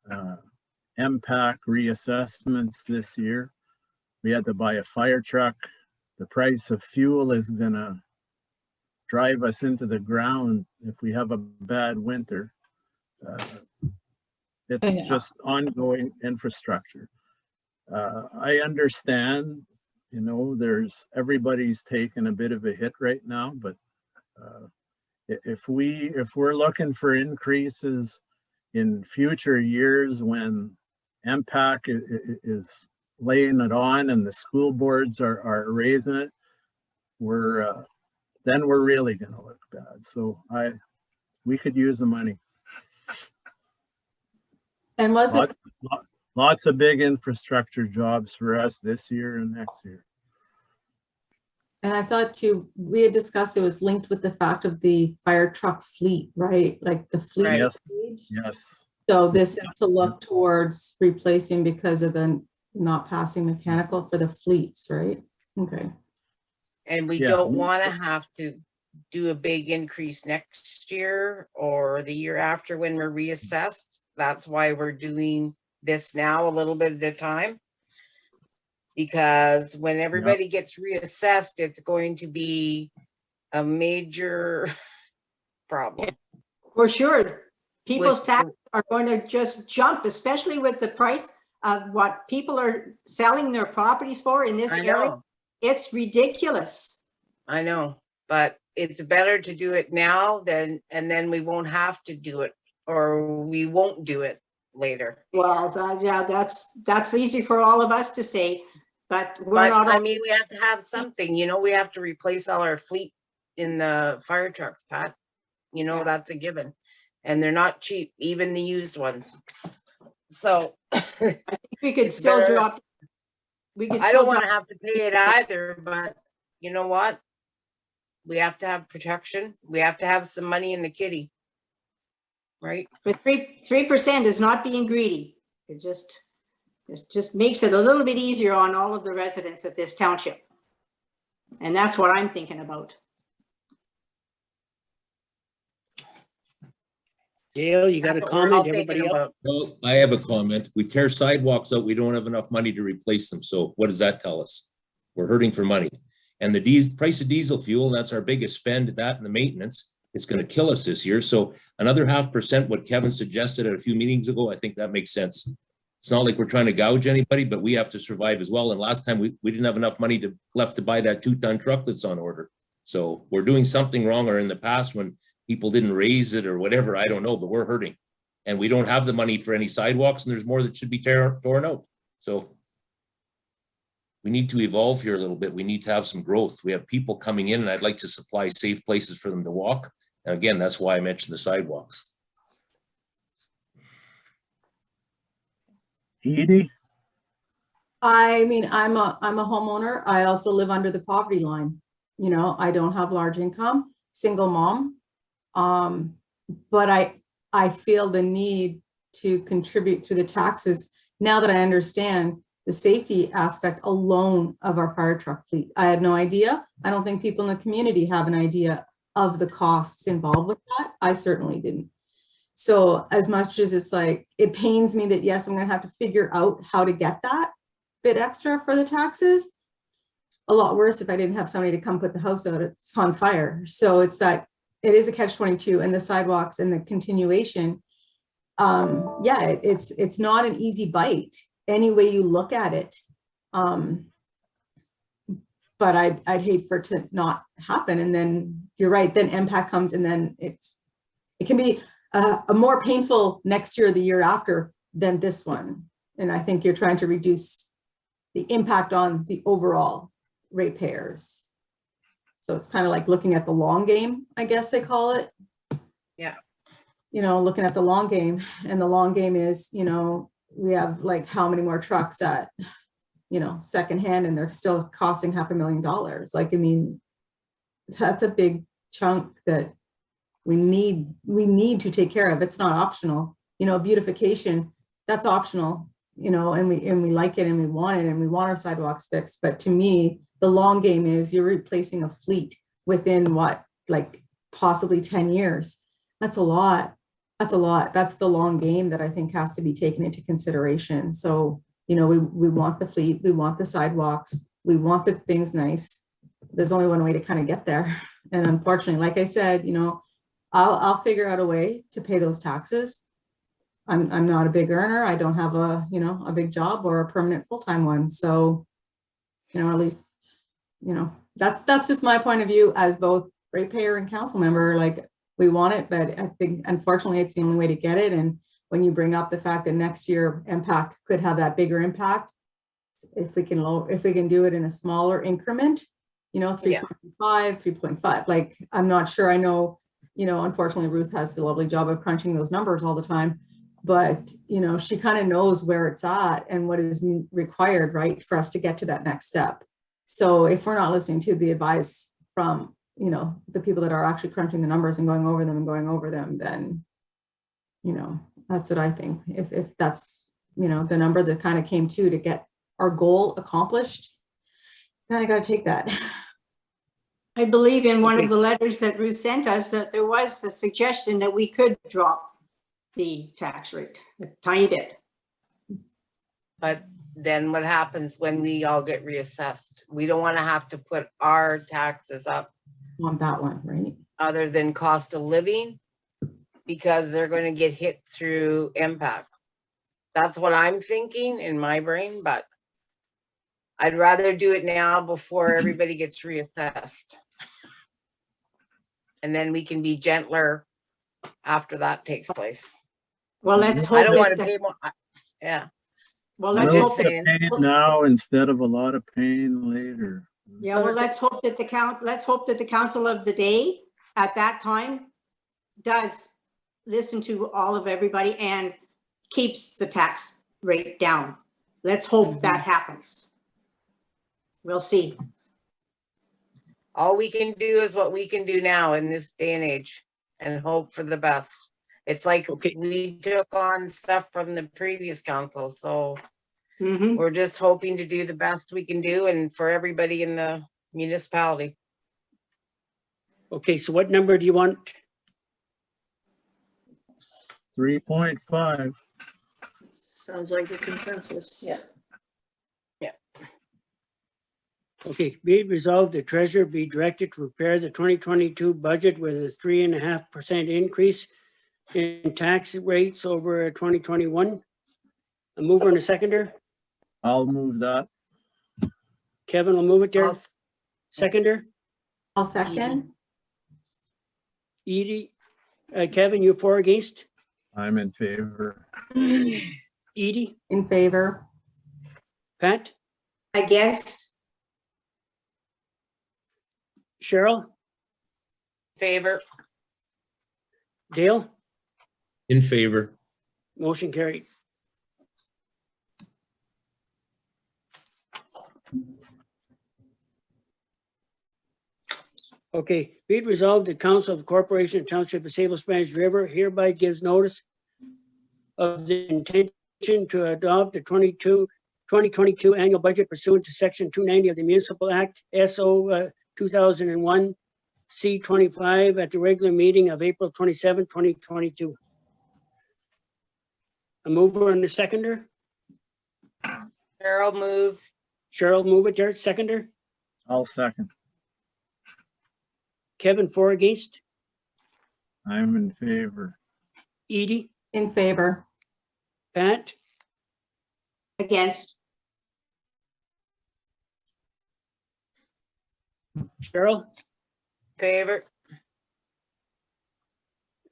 MPAC reassessments this year. We had to buy a fire truck. The price of fuel is gonna drive us into the ground if we have a bad winter. It's just ongoing infrastructure. I understand, you know, everybody's taking a bit of a hit right now, but if we're looking for increases in future years when MPAC is laying it on and the school boards are raising it, then we're really going to look bad. So we could use the money. And was it, Lots of big infrastructure jobs for us this year and next year. and I thought too, we had discussed it was linked with the fact of the fire truck fleet, right? Like the fleet. Right. Yes. So this is to look towards replacing because of the not passing mechanical for the fleets, right? Okay. And we Yeah. don't want to have to do a big increase next year or the year after when we're reassessed. That's why we're doing this now a little bit at a time. Because when everybody gets reassessed, it's going to be a major problem. For sure, people's taxes are going to just jump, especially with the price of what people are selling their properties for in this I area. know, It's ridiculous. I know, but it's better to do it now and then we won't have to do it, or we won't do it later. Well, yeah, that's easy for all of us to say, but we're But not. I mean, we have to have something, you know, we have to replace all our fleet in the fire trucks, Pat. You know, Yeah. that's a given. And they're not cheap, even the used ones. So I think we could It's still better. drop. We could I still don't want to drop. have to pay it either, but you know what? We have to have protection. We have to have some money in the kitty. Right? But 3% is not being greedy. It just makes it a little bit easier on all of the residents of this township. And that's what I'm thinking about. Dale, you got a That's what we're all comment? Everybody thinking else? about. Well, I have a comment. We tear sidewalks out, we don't have enough money to replace them. So what does that tell us? We're hurting for money. And the price of diesel fuel, that's our biggest spend, that and the maintenance, it's going to kill us this year. So another 0.5%, what Kevin suggested at a few meetings ago, I think that makes sense. It's not like we're trying to gouge anybody, but we have to survive as well. And last time we didn't have enough money left to buy that 2-ton truck that's on order. So we're doing something wrong, or in the past when people didn't raise it or whatever, I don't know, but we're hurting. And we don't have the money for any sidewalks, and there's more that should be torn out. So we need to evolve here a little bit. We need to have some growth. We have people coming in, and I'd like to supply safe places for them to walk. And again, that's why I mentioned the sidewalks. Edie? I mean, I'm a homeowner. I also live under the poverty line. You know, I don't have large income, single mom. But I feel the need to contribute through the taxes now that I understand the safety aspect alone of our fire truck fleet. I had no idea. I don't think people in the community have an idea of the costs involved with that. I certainly didn't. So as much as it's like, it pains me that yes, I'm gonna have to figure out how to get that bit extra for the taxes. A lot worse if I didn't have somebody to come put the house out, it's on fire. So it's that, it is a catch-22, and the sidewalks and the continuation. Yeah, it's not an easy bite any way you look at it. But I'd hate for it to not happen. And then you're right, then impact comes, and then it can be a more painful next year, the year after than this one. And I think you're trying to reduce the impact on the overall ratepayers. So it's kind of like looking at the long game, I guess they call it. Yeah. You know, looking at the long game, and the long game is, you know, we have like how many more trucks at, you know, secondhand, and they're still costing $500,000. Like, I mean, that's a big chunk that we need to take care of. It's not optional. You know, beautification, that's optional, you know, and we like it and we want it and we want our sidewalks fixed. But to me, the long game is you're replacing a fleet within what, like possibly 10 years. That's a lot. That's a lot. That's the long game that I think has to be taken into consideration. So, you know, we want the fleet, we want the sidewalks, we want the things nice. There's only one way to kind of get there. And unfortunately, like I said, you know, I'll figure out a way to pay those taxes. I'm not a big earner. I don't have a, you know, a big job or a permanent full-time one. So, you know, at least, you know, that's just my point of view as both ratepayer and council member. Like, we want it, but I think unfortunately it's the only way to get it. And when you bring up the fact that next year impact could have that bigger impact, if we can do it in a smaller increment, you know, 3.5, 3.5, like, I'm not sure. I know, you know, unfortunately Ruth has the lovely job of crunching those numbers all the time, but, you know, she kind of knows where it's at and what is required, right, for us to get to that next step. So if we're not listening to the advice from, you know, the people that are actually crunching the numbers and going over them, then, you know, that's what I think. If that's, you know, the number that kind of came to get our goal accomplished, kind of got to take that. I believe in one of the letters that Ruth sent us that there was a suggestion that we could drop the tax rate a tiny bit. But then what happens when we all get reassessed? We don't want to have to put our taxes up On that one, right? other than cost of living, because they're going to get hit through impact. That's what I'm thinking in my brain, but I'd rather do it now before everybody gets reassessed. And then we can be gentler after that takes place. Well, let's I hope don't want to that, pay more. Yeah. well, I'm let's just hope that, saying. Pain now instead of a lot of pain later. yeah, well, let's hope that the council of the day at that time does listen to all of everybody and keeps the tax rate down. Let's hope that happens. We'll see. All we can do is what we can do now in this day and age and hope for the best. It's like we took on stuff from the previous council, so we're just hoping to do the best we can do and for everybody in the municipality. Okay, so what number do you want? 3.5. Sounds like a consensus. Yeah. Okay, be it resolved, the treasurer be directed to prepare the 2022 budget with a 3.5% increase in tax rates over 2021. A mover and a seconder. I'll move that. Kevin will move it there. Seconder, I'll second. Edie. Kevin, you for or against? I'm in favor. Edie, In favor. Pat, Against, Cheryl, Favor. Dale, In favor. motion carried. Okay, be it resolved, the Council of Corporation and Township of Sables-Spanish River hereby gives notice of the intention to adopt the 2022 annual budget pursuant to Section 290 of the Municipal Act, SO 2001, C25 at the regular meeting of April 27, 2022. A mover and a seconder. Carol moves. Cheryl, move it there, seconder. I'll second. Kevin, for or against? I'm in favor. Edie, In favor. Pat, against, Cheryl, Favor.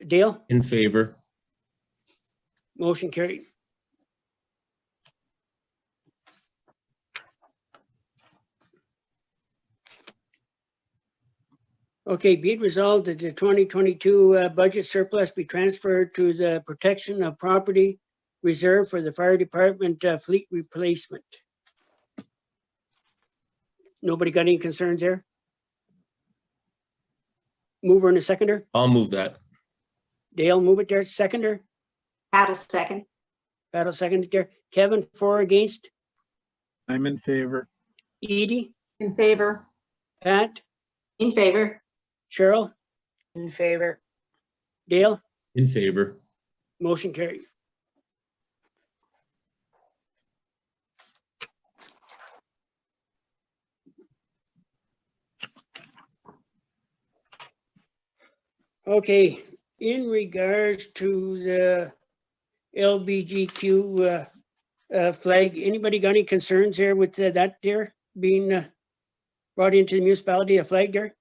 Dale, In favor. motion carried. Okay, be it resolved that the 2022 budget surplus be transferred to the protection of property reserve for the fire department fleet replacement. Nobody got any concerns there? Mover and a seconder? I'll move that. Dale, move it there. Seconder? Paddle second. Paddle, second it there. Kevin, for or against? I'm in favor. Edie? In favor. Pat? In favor. Cheryl? In favor. Dale? In favor. Motion carried. Okay, in regards to the LBGQ flag, anybody got any concerns there with that there being brought into the municipality, a flag there?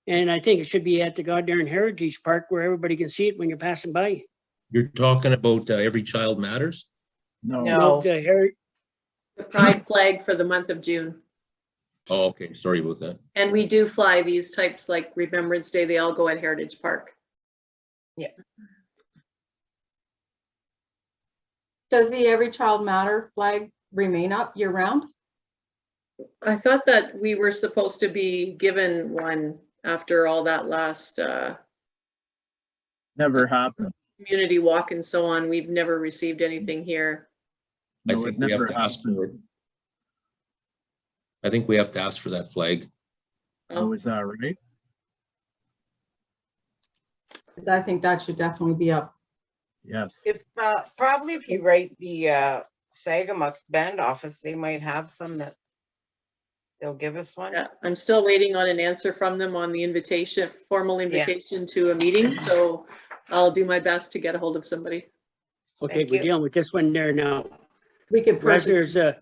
And I think it should be at the Goddamn Heritage Park where everybody can see it when you're passing by. You're talking about Every Child Matters? No, No. the The pride flag for the month of June. Oh, okay, sorry about that. And we do fly these types like Remembrance Day, they all go at Heritage Park. Does the Every Child Matter flag remain up year round? I thought that we were supposed to be given one after all that last Never happened. community walk and so on. We've never received anything here. I No, think it we have never to ask happened. for it. I think we have to ask for that flag. Oh, is that right? 'Cause I think that should definitely be up. Yes. If, probably if you write the, Sagamuk band office, they might have some that they'll give us one. Yeah, I'm still waiting on an answer from them on the invitation, formal invitation to a meeting, so I'll do my best to get a hold of somebody. Okay, Thank we're you. dealing with this one there now. We could Whereas purchase. there's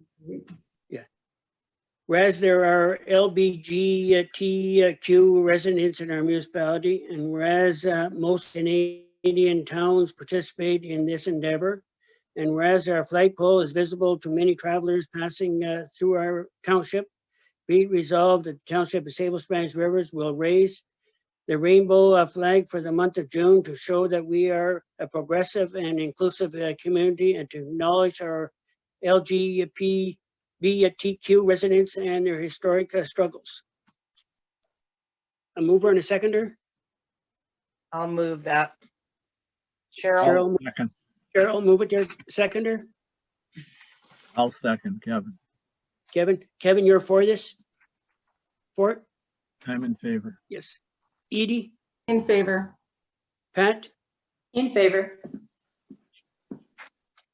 whereas there are LBGTQ residents in our municipality, and whereas most Canadian towns participate in this endeavor, and whereas our flagpole is visible to many travelers passing through our township, be it resolved that the Township of Sables-Spanish Rivers will raise the rainbow flag for the month of June to show that we are a progressive and inclusive community, and to acknowledge our LGBTQ residents and their historic struggles. A mover and a seconder? I'll move that. Cheryl, Cheryl, Second. Cheryl, move it there. Seconder? I'll second, Kevin. Kevin, you're for this? For it? I'm in favor. Yes. Edie? In favor. Pat? In favor.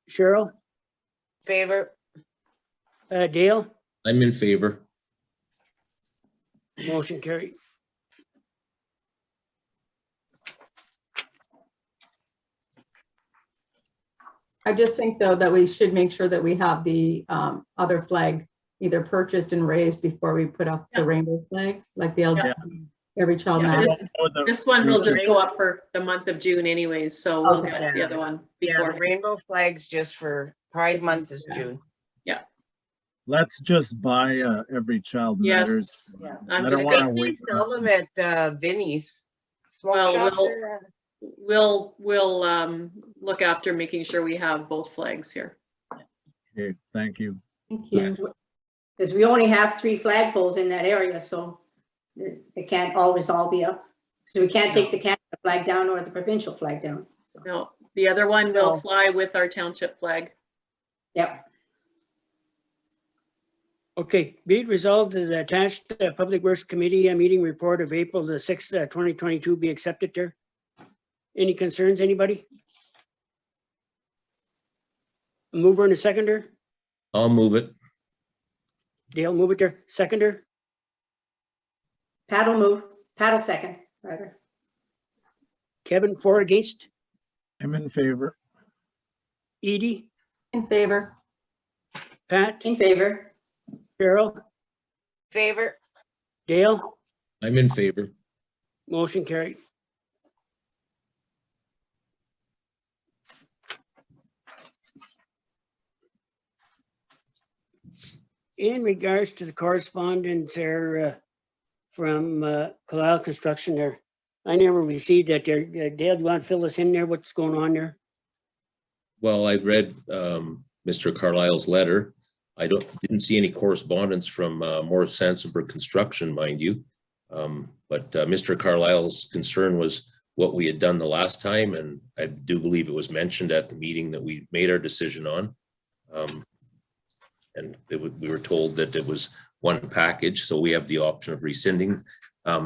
Cheryl? favor. Dale? I'm in favor. Motion carried. I just think though that we should make sure that we have the other flag either purchased and raised before we put up the rainbow flag, like the Yeah. Every Child Yeah, Matters. This one will just go up for the month of June anyways, so we'll Okay. get the other one Yeah, before. the rainbow flags just for Pride Month is June. Let's just buy Every Child Matters. Yes, yeah. I I'm don't just wanna gonna, They wait. sell them at Vinnie's smoke Well, shop we'll- there. we'll look after making sure we have both flags here. Okay, thank you. Thank you. Because we only have 3 flagpoles in that area, so it can't always all be up. So we can't take the Canada flag down or the provincial flag down. So, No, the other one will No. fly with our township flag. Yep. Okay, be it resolved that the attached Public Works Committee meeting report of April the 6th, 2022 be accepted there. Any concerns, anybody? A mover and a seconder? I'll move it. Dale, move it there. Seconder? Paddle move, paddle second, rather. Kevin, for or against? I'm in favor. Edie? In favor. Pat? In favor. Cheryl? Favor. Dale? I'm in favor. Motion carried. in regards to the correspondence there from Carlisle Construction there, I never received that there. Dale, do you want to fill us in there? What's going on there? Well, I read Mr. Carlisle's letter. I didn't see any correspondence from Morris Sansenberg Construction, mind you. But Mr. Carlisle's concern was what we had done the last time, and I do believe it was mentioned at the meeting that we made our decision on. And we were told that it was one package, so we have the option of rescinding.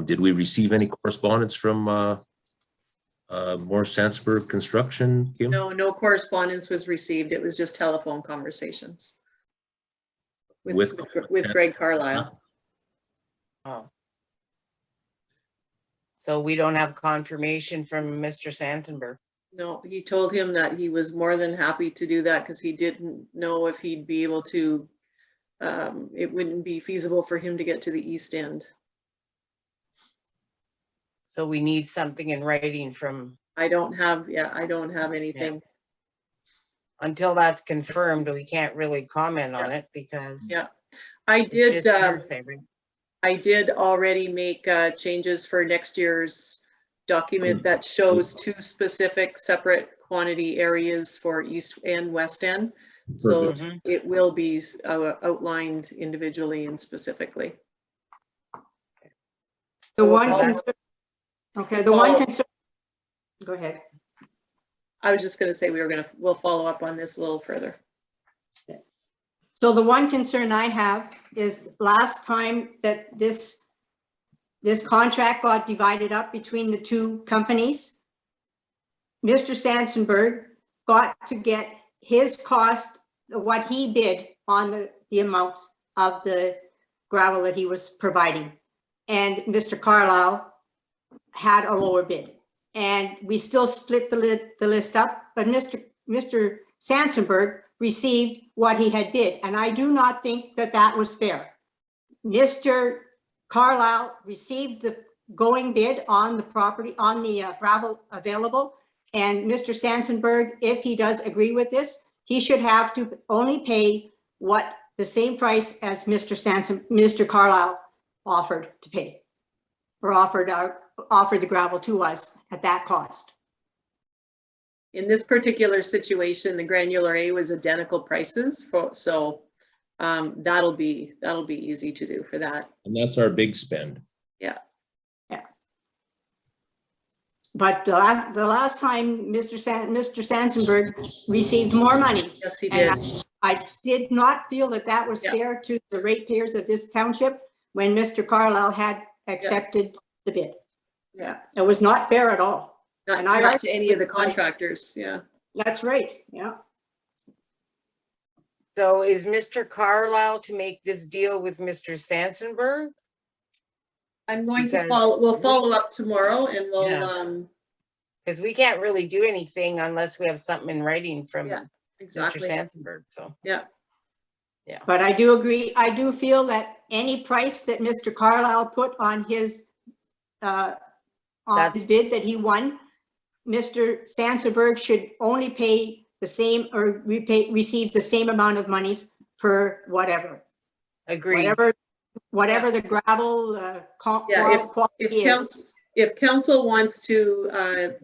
Did we receive any correspondence from Morris Sansenberg Construction, Kim? No, no correspondence was received. It was just telephone conversations with Greg Carlisle. Oh. So we don't have confirmation from Mr. Sansenberg. No, he told him that he was more than happy to do that because he didn't know if he'd be able to, it wouldn't be feasible for him to get to the east end. So we need something in writing from, I don't have anything. until that's confirmed, we can't really comment on it because. Yeah, I it's did. just hearsay, right? I did already make changes for next year's document that shows 2 specific separate quantity areas for east and west end. So Mhm. it will be outlined individually and specifically. The one follow- concern, okay, the one concern, go ahead. I was just going to say we'll follow up on this a little further. So the one concern I have is last time that this contract got divided up between the 2 companies, Mr. Sansenberg got to get his cost, what he bid on the amount of the gravel that he was providing. And Mr. Carlisle had a lower bid. And we still split the list up, but Mr. Sansenberg received what he had bid. And I do not think that that was fair. Mr. Carlisle received the going bid on the property, on the gravel available. And Mr. Sansenberg, if he does agree with this, he should have to only pay what the same price as Mr. Carlisle offered to pay, or offered the gravel to us at that cost. In this particular situation, the granular A was identical prices, so that'll be easy to do for that. And that's our big spend. Yeah. But the last time Mr. Sansenberg received more money. Yes, he did. And I did not feel that that was Yeah. fair to the ratepayers of this township when Mr. Carlisle had accepted the bid. Yeah. It was not fair at all. And I Not to any of the argued- contractors. Yeah. That's right, yeah. So is Mr. Carlisle to make this deal with Mr. Sansenberg? I'm going to Because we'll follow up tomorrow and we'll, Yeah. Because we can't really do anything unless we have something in writing from Yeah, Mr. exactly. Sansenberg, so. Yeah. But I do agree, I do feel that any price that Mr. Carlisle put on his bid that he won, Mr. Sansenberg should only pay the same or receive the same amount of monies per whatever. Agreed. Whatever the gravel Yeah, quality is. If council wants to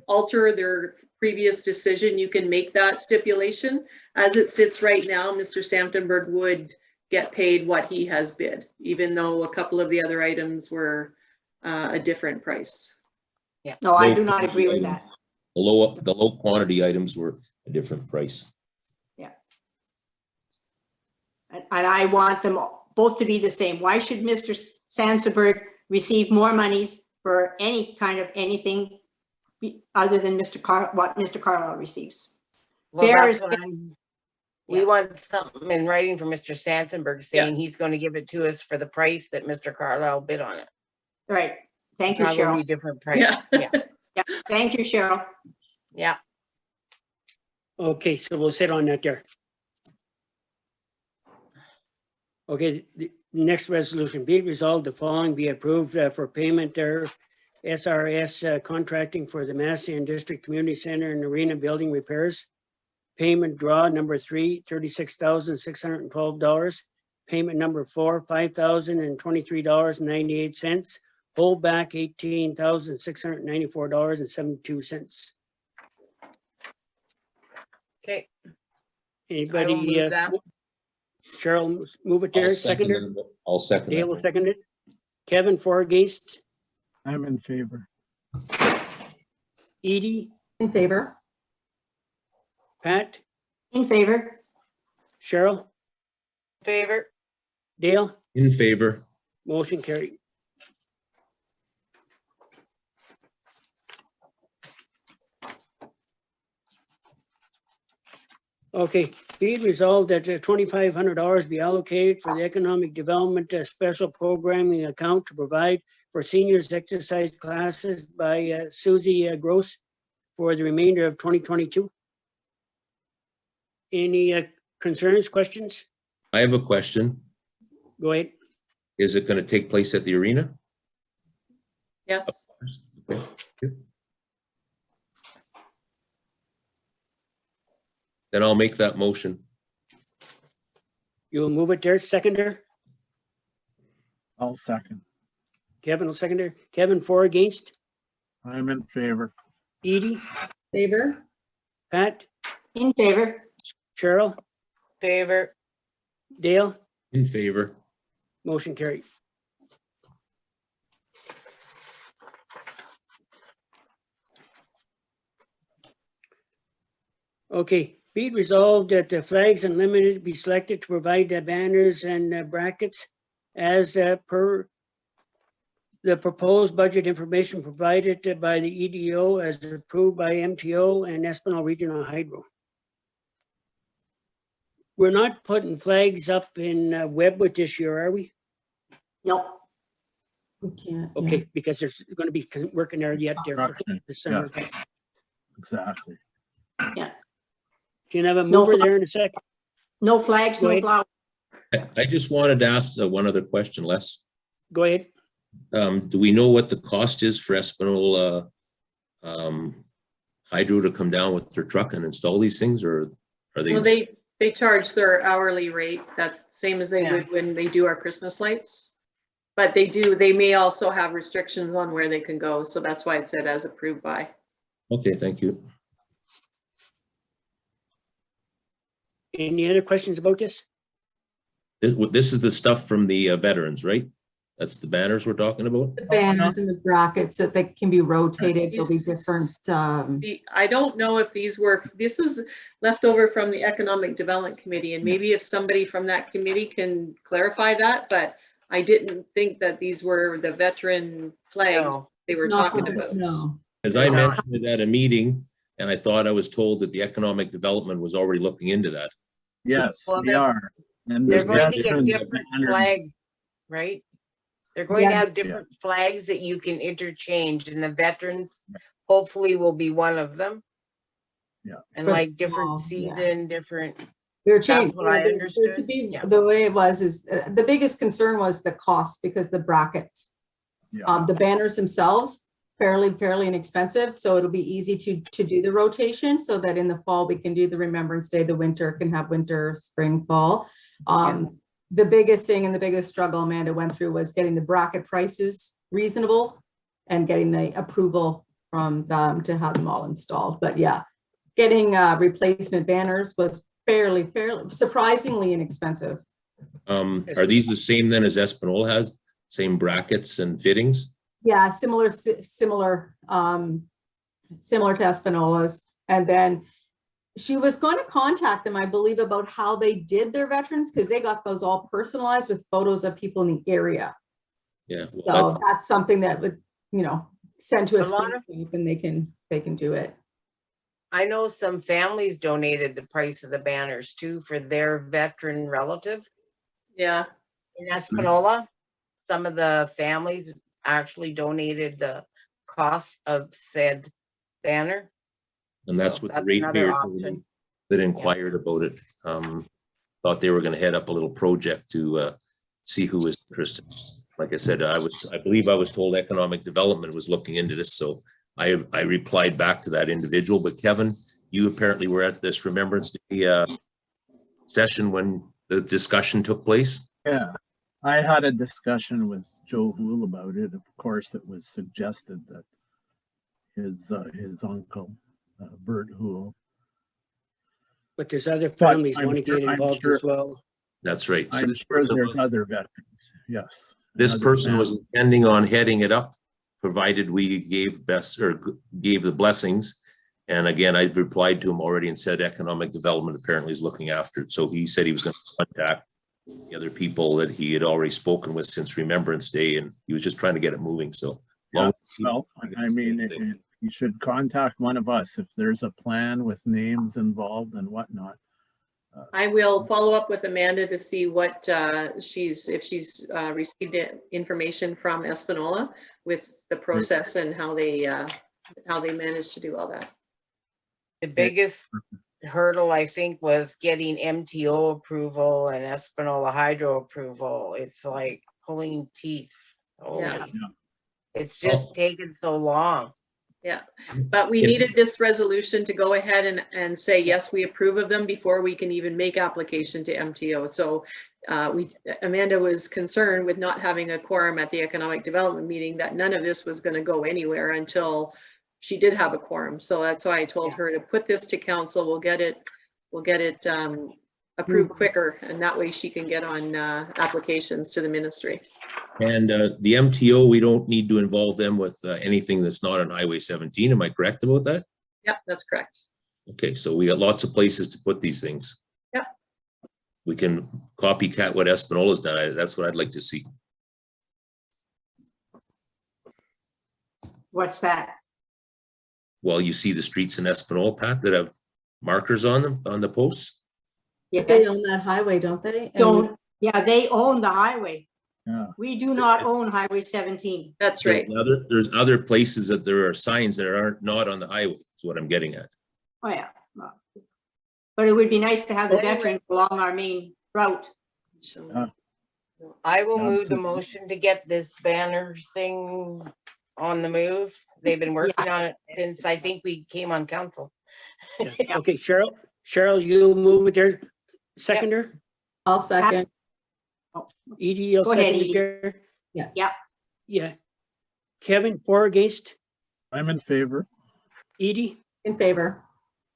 alter their previous decision, you can make that stipulation. As it sits right now, Mr. Sansenberg would get paid what he has bid, even though a couple of the other items were a different price. No, I do not agree with that. The low quantity items were a different price. And I want them both to be the same. Why should Mr. Sansenberg receive more monies for any kind of anything other than what Mr. Carlisle receives? Well, Fair that's is what we want something in writing from Mr. Sansenberg saying he's going to give it to us for the price that Mr. Carlisle bid on it. Right. Thank you, Probably Cheryl. different price. Yeah. Yeah. Thank you, Cheryl. Yeah. Okay, so we'll sit on that there. Okay, the next resolution, be it resolved, the following be approved for payment there. SRS contracting for the Massey and District Community Center and Arena Building repairs. Payment draw number 3, $36,612. payment number 4, $5,023.98. Hold back $18,694.72. Okay, I will Anybody, move that. Cheryl, move it I'll there, second seconder? it. I'll second Dale will that. second it. Kevin, for or against? I'm in favor. Edie, In favor? Pat, In favor? Cheryl, Favor, Dale, In favor. motion carried. Okay, be it resolved that $2,500 be allocated for the Economic Development Special Programming Account to provide for seniors exercise classes by Susie Gross for the remainder of 2022. Any concerns, questions? I have a question. Go ahead. Is it going to take place at the arena? Yes. Okay. Then I'll make that motion. You'll move it there, seconder. I'll second. Kevin will seconder. Kevin, for or against? I'm in favor. Edie, Favor? Pat, In favor? Cheryl, favor, Dale, In favor. motion carried. Okay, be it resolved that the Flags Unlimited be selected to provide the banners and brackets as per the proposed budget information provided by the EDO as approved by MTO and Espinal Regional Hydro. We're not putting flags up in Webwood this year, are we? Nope. We can't. yeah. Okay, because there's going to be working there yet there for Construction, this summer. yeah. Exactly. Can I have a No mover flag. there in a sec? No flags, Go no ahead. flowers. I just wanted to ask one other question, Les. Go ahead. Do we know what the cost is for Espinal Hydro to come down with their truck and install these things, or are they? Well, they charge their hourly rate, that same as they Yeah. would when they do our Christmas lights. But they may also have restrictions on where they can go. So that's why it said as approved by. Okay, thank you. Any other questions about this? This is the stuff from the veterans, right? That's the banners we're talking about? The banners and the brackets that they can be rotated, there'll be These- different, I don't know if this is left over from the Economic Development Committee, and maybe if somebody from that committee can clarify that, but I didn't think that these were the veteran flags No. they were not talking for the- about. no. As I No. mentioned it at a meeting, and I thought I was told that the economic development was already looking into that. Yes, Well, we they're- are. And they're the going to get veterans different banners- flags, right? They're going to Yeah. have different flags that you can interchange, and the veterans hopefully will be one of them. Yeah. And But- like different oh, yeah. season, different, They're changing. what I To understood, be, yeah. the way it was is, the biggest concern was the cost because the brackets. Yeah, The banners themselves, fairly inexpensive, so it'll be easy to do the rotation so that in the fall we can do the Remembrance Day, the winter can have winter, spring, fall. The biggest thing and the biggest struggle Amanda went through was getting the bracket prices reasonable and getting the approval from them to have them all installed. But yeah, getting replacement banners was fairly surprisingly inexpensive. Are these the same then as Espinal has? Same brackets and fittings? Yeah, similar to Espinola's. And then she was going to contact them, I believe, about how they did their veterans, because they got those all personalized with photos of people in the area. Yeah. So well, that's something that would, send to A us lot of- and they can do it. I know some families donated the price of the banners too for their veteran relative. Yeah, In Espanola, some of the families actually donated the cost of said banner. And that's So what the that's another ratepayer told option. me that inquired about it. Thought they were gonna head up a little project to see who was interested. Like I said, I believe I was told economic development was looking into this, so I replied back to that individual. But Kevin, you apparently were at this Remembrance Day session when the discussion took place. Yeah, I had a discussion with Joe Hool about it. Of course, it was suggested that his uncle, Bert Hool. But there's other But families I'm want to sure- get I'm involved sure- as well. That's right. So I'm this sure person there's was- other veterans, yes. and This other person was families. intending on heading it up, provided we gave gave the blessings. And again, I've replied to him already and said economic development apparently is looking after it. So he said he was going to contact the other people that he had already spoken with since Remembrance Day, and he was just trying to get it moving. So Yeah, long- well, I mean, you should contact one of us if there's a plan with names involved and whatnot. I will follow up with Amanda to see what if she's received information from Espanola with the process and how they managed to do all that. The biggest hurdle, I think, was getting MTO approval and Espanola Hydro approval. It's like pulling teeth. Holy. Yeah. It's just taken so long. Yeah, but we needed this resolution to go ahead and say, yes, we approve of them before we can even make application to MTO. So Amanda was concerned with not having a quorum at the economic development meeting, that none of this was going to go anywhere until she did have a quorum. So that's why I told her to put this to council. We'll get it approved quicker, and that way she can get on applications to the ministry. And the MTO, we don't need to involve them with anything that's not on Highway 17. Am I correct about that? Yep, that's correct. Okay, so we got lots of places to put these things. Yep. We can copycat what Espanola's done. That's what I'd like to see. What's that? Well, you see the streets in Espanola, Pat, that have markers on them, on the posts? But they Yes, own that highway, don't they? And don't, yeah, they own the highway. Yeah. We do not own Highway 17. That's right. There's other places that there are signs that are not on the highway, is what I'm getting at. Oh, yeah. But it would be nice to have the Anyway. veterans along our main route. I will move the Absolutely. motion to get this banner thing on the move. They've been working on it since I think we came on council. Yeah. Okay, Cheryl, you move it there. Seconder? I'll second. Edie, you'll Go ahead, second it Edie. there? Yeah. Yep. Yeah. Kevin, for or against? I'm in favor. Edie, In favor.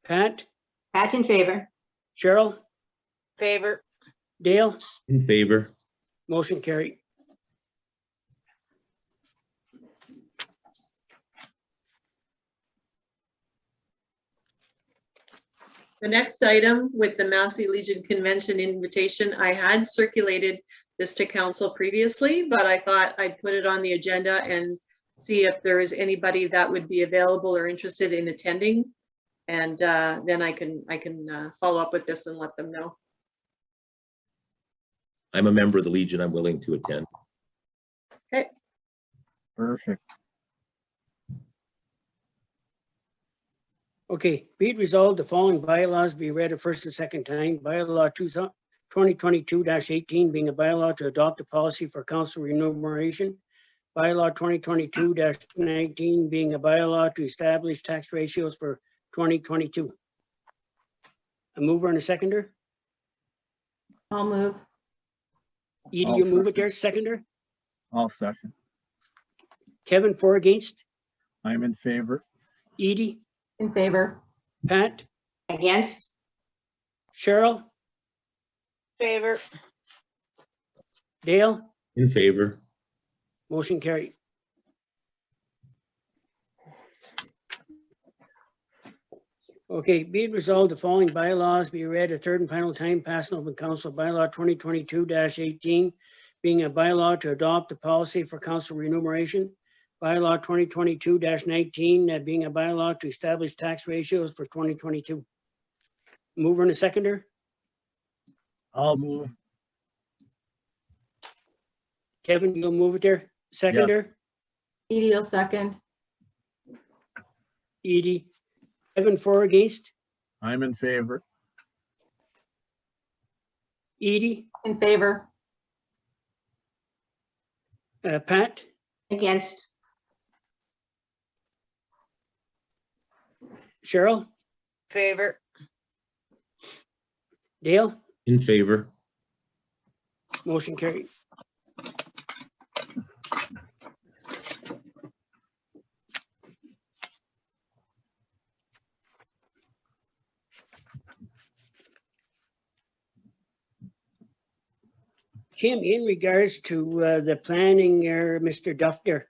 Pat, Pat in favor. Cheryl, Favor. Dale, In favor. motion carried. The next item with the Massey Legion Convention invitation, I had circulated this to council previously, but I thought I'd put it on the agenda and see if there is anybody that would be available or interested in attending. And then I can follow up with this and let them know. I'm a member of the Legion. I'm willing to attend. Perfect. Okay, be it resolved, the following bylaws be read a first and second time. Bylaw 2022-18 being a bylaw to adopt a policy for council remuneration. Bylaw 2022-19 being a bylaw to establish tax ratios for 2022. A mover and a seconder? I'll move. Edie, I'll you move it second. there, seconder? I'll second. Kevin, for or against? I'm in favor. Edie, In favor. Pat, Against? Cheryl, Favor. Dale, In favor. motion carried. Okay, be it resolved, the following bylaws be read a third and final time, passed in open council. Bylaw 2022-18 being a bylaw to adopt a policy for council remuneration. Bylaw 2022-19 being a bylaw to establish tax ratios for 2022. Mover and a seconder? I'll move. Kevin, you'll move it there? Seconder? Edie will second. Edie? Kevin, for or against? I'm in favor. Edie? In favor. Pat? Against? Cheryl? Favor. Dale? In favor. Motion carried. Kim, in regards to the planning, Mr. Duffner,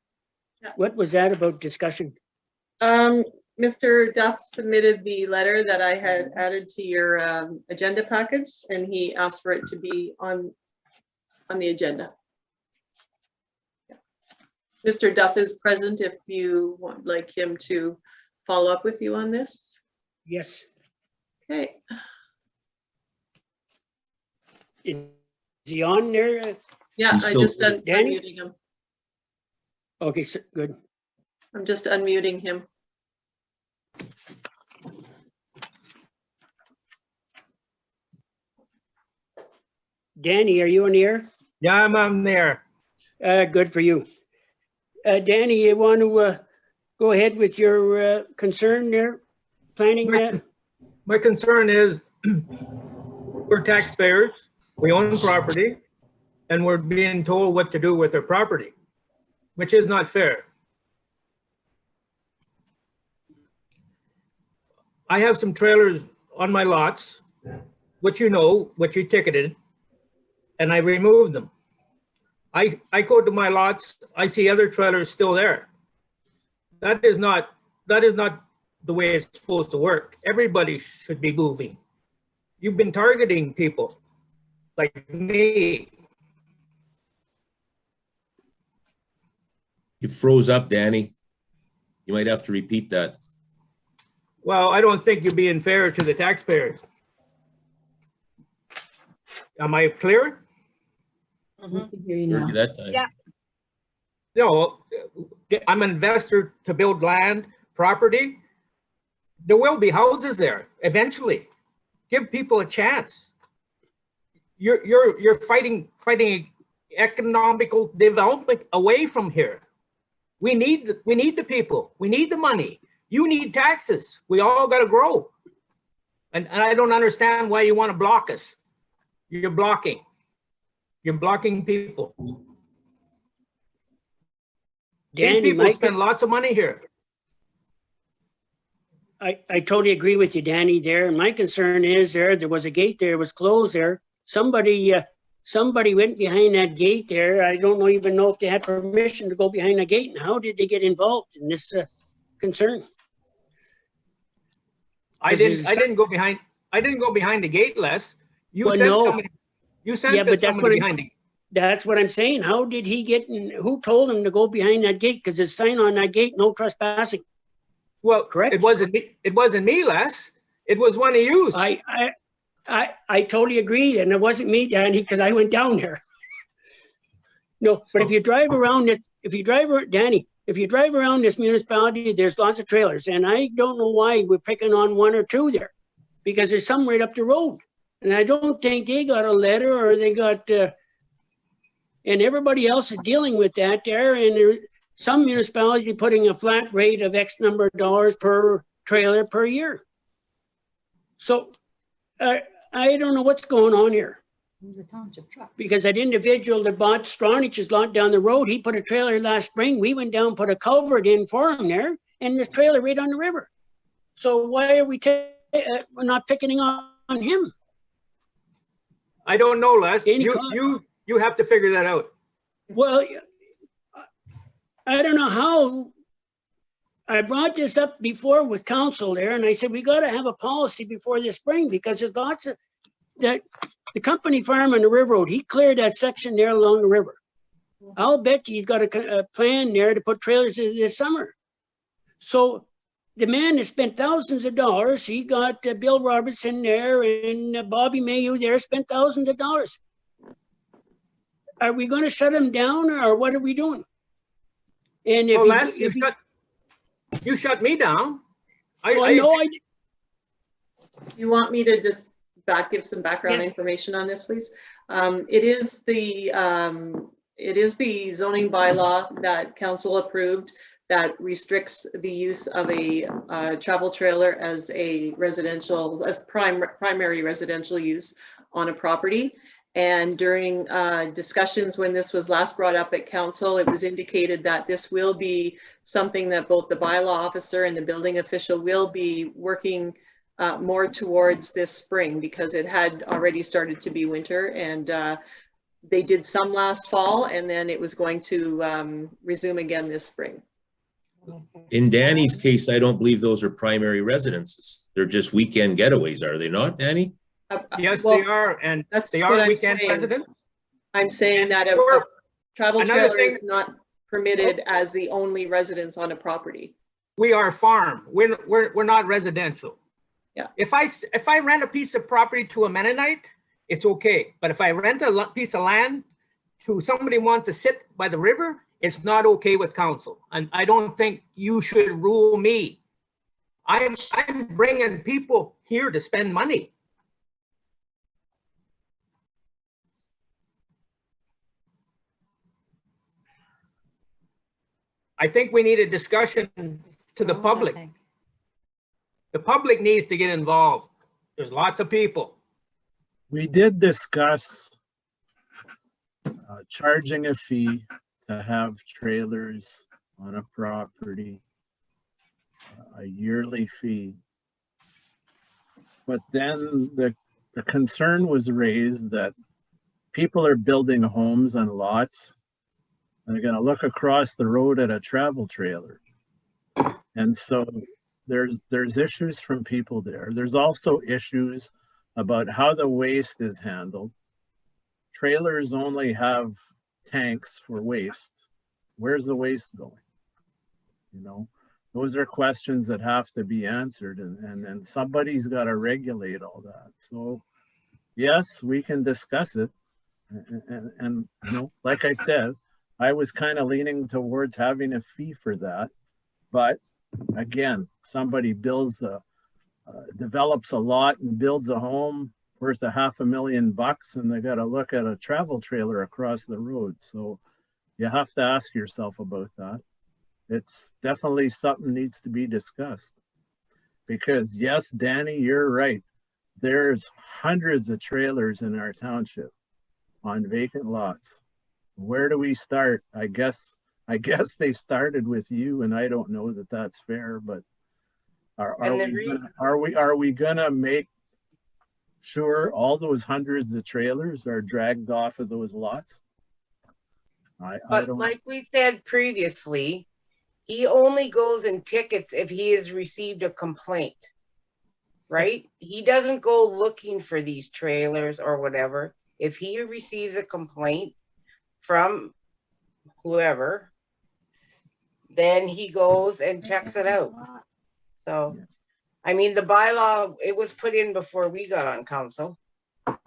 Yeah. what was that about discussion? Mr. Duff submitted the letter that I had added to your agenda package, and he asked for it to be on the agenda. Yeah. Mr. Duff is present if you would like him to follow up with you on this. Yes. Okay. Is he on there? Yeah, He's I still- just Danny? unmuting him. Okay, so good. I'm just unmuting him. Danny, are you on the air? Yeah, I'm on there. Good for you. Danny, you want to go ahead with your concern there? Planning? My concern is we're taxpayers, we own property, and we're being told what to do with our property, which is not fair. I have some trailers on my lots, which you know, which you ticketed, and I removed them. I go to my lots, I see other trailers still there. That is not the way it's supposed to work. Everybody should be moving. You've been targeting people like me. You froze up, Danny. You might have to repeat that. Well, I don't think you're being fair to the taxpayers. Am I clear? We can hear you Heard now. you that time. Yeah. No, I'm an investor to build land, property. There will be houses there eventually. Give people a chance. You're fighting economical development away from here. We need the people. We need the money. You need taxes. We all got to grow. And I don't understand why you want to block us. You're blocking people. These Danny, people Mike, spend lots of money here. I totally agree with you, Danny, there. My concern is there was a gate there, it was closed there. Somebody went behind that gate there. I don't even know if they had permission to go behind the gate. And how did they get involved in this concern? I didn't go behind the gate, Les. You Well, sent no. somebody, you sent Yeah, but that's somebody what behind it. That's what I'm saying. How did he get in? Who told him to go behind that gate? Because there's a sign on that gate, no trespassing. Well, Correct? it wasn't me, Les. It was one of you. I totally agree, and it wasn't me, Danny, because I went down there. No, but if you drive around this, Danny, if you drive around this municipality, there's lots of trailers, and I don't know why we're picking on one or two there, because there's some right up the road, and I don't think they got a letter or they got, and everybody else is dealing with that there, and some municipalities are putting a flat rate of X number of dollars per trailer per year. So I don't know what's going on here. It was a township truck. Because that individual that bought Stronich's lot down the road, he put a trailer last spring. We went down, put a culvert in for him there, and the trailer right on the river. So why are we we're not picking on him? I don't know, Les. Any You have to figure that out. Well, I don't know how. I brought this up before with council there, and I said, we got to have a policy before this spring, because there's lots of that. The company farm on the river road, he cleared that section there along the river. I'll bet you he's got a plan there to put trailers in this summer. So the man has spent thousands of dollars. He got Bill Robertson there and Bobby Mayu there, spent thousands of dollars. Are we going to shut him down, or what are we doing? And if Well, Les, you shut me down. You want me to just give some background Yes. information on this, please? It is the zoning bylaw that council approved that restricts the use of a travel trailer as primary residential use on a property. And during discussions when this was last brought up at council, it was indicated that this will be something that both the bylaw officer and the building official will be working more towards this spring, because it had already started to be winter, and they did some last fall, and then it was going to resume again this spring. In Danny's case, I don't believe those are primary residences. They're just weekend getaways, are they not, Danny? Yes, Well, they are, and that's they what are I'm weekend saying. residents. I'm saying that a Or travel another trailer thing- is not permitted as the only residence on a property. We are farm. We're not residential. Yeah. If I rent a piece of property to a Mennonite, it's okay. But if I rent a piece of land to somebody who wants to sit by the river, it's not okay with council. And I don't think you should rule me. I'm bringing people here to spend money. I think we need a discussion to the public. The public needs to get involved. There's lots of people. We did discuss charging a fee to have trailers on a property, a yearly fee. But then the concern was raised that people are building homes on lots. They're going to look across the road at a travel trailer. And so there's issues from people there. There's also issues about how the waste is handled. Trailers only have tanks for waste. Where's the waste going? You know, those are questions that have to be answered, and then somebody's got to regulate all that. So yes, we can discuss it. And you know, like I said, I was kind of leaning towards having a fee for that. But again, somebody develops a lot and builds a home worth $500,000, and they got to look at a travel trailer across the road. So you have to ask yourself about that. It's definitely something needs to be discussed. Because yes, Danny, you're right. There's hundreds of trailers in our township on vacant lots. Where do we start? I guess they started with you, and I don't know that that's fair, but are we gonna make sure all those hundreds of trailers are dragged off of those lots? I But don't. like we said previously, he only goes and tickets if he has received a complaint, right? He doesn't go looking for these trailers or whatever. If he receives a complaint from whoever, then he goes and checks it out. So, I mean, the bylaw, it was put in before we got on council.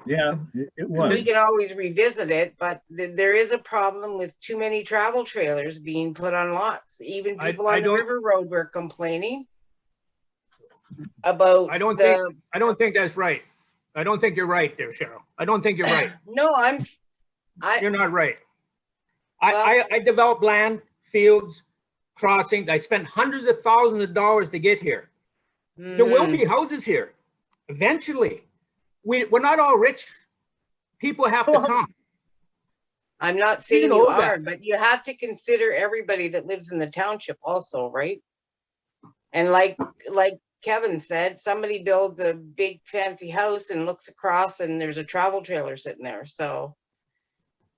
Yeah, it was. We can always revisit it, but there is a problem with too many travel trailers being put on lots. Even people on the river road were complaining about. I don't think that's right. I don't think you're right there, Cheryl. I don't think you're right. No, You're not right. I developed land, fields, crossings. I spent hundreds of thousands of dollars to get here. There will be houses here eventually. We're not all rich. People have to come. I'm not saying you are, but you have to consider everybody that lives in the township also, right? And like Kevin said, somebody builds a big fancy house and looks across and there's a travel trailer sitting there. So,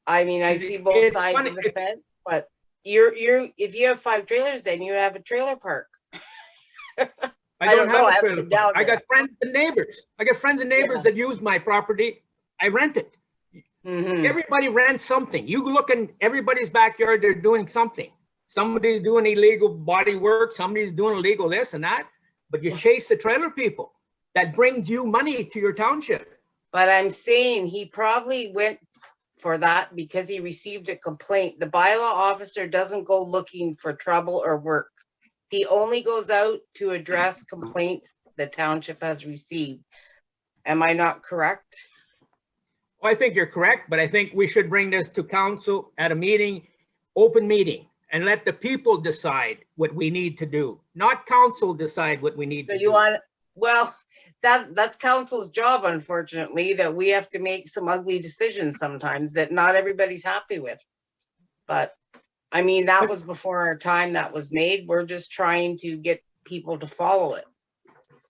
I mean, I see both sides of the fence, but if you have 5 trailers, then you have a trailer park. I don't have a trailer park. I got friends and neighbors. That use my property. I rent it. Everybody rents something. You look in everybody's backyard, they're doing something. Somebody's doing illegal body work. Somebody's doing illegal this and that. But you chase the trailer people. That brings you money to your township. But I'm saying he probably went for that because he received a complaint. The bylaw officer doesn't go looking for trouble or work. He only goes out to address complaints the township has received. Am I not correct? Well, I think you're correct, but I think we should bring this to council at a meeting, open meeting, and let the people decide what we need to do, not council decide what we need to do. Well, that's council's job, unfortunately, that we have to make some ugly decisions sometimes that not everybody's happy with. But I mean, that was before our time that was made. We're just trying to get people to follow it.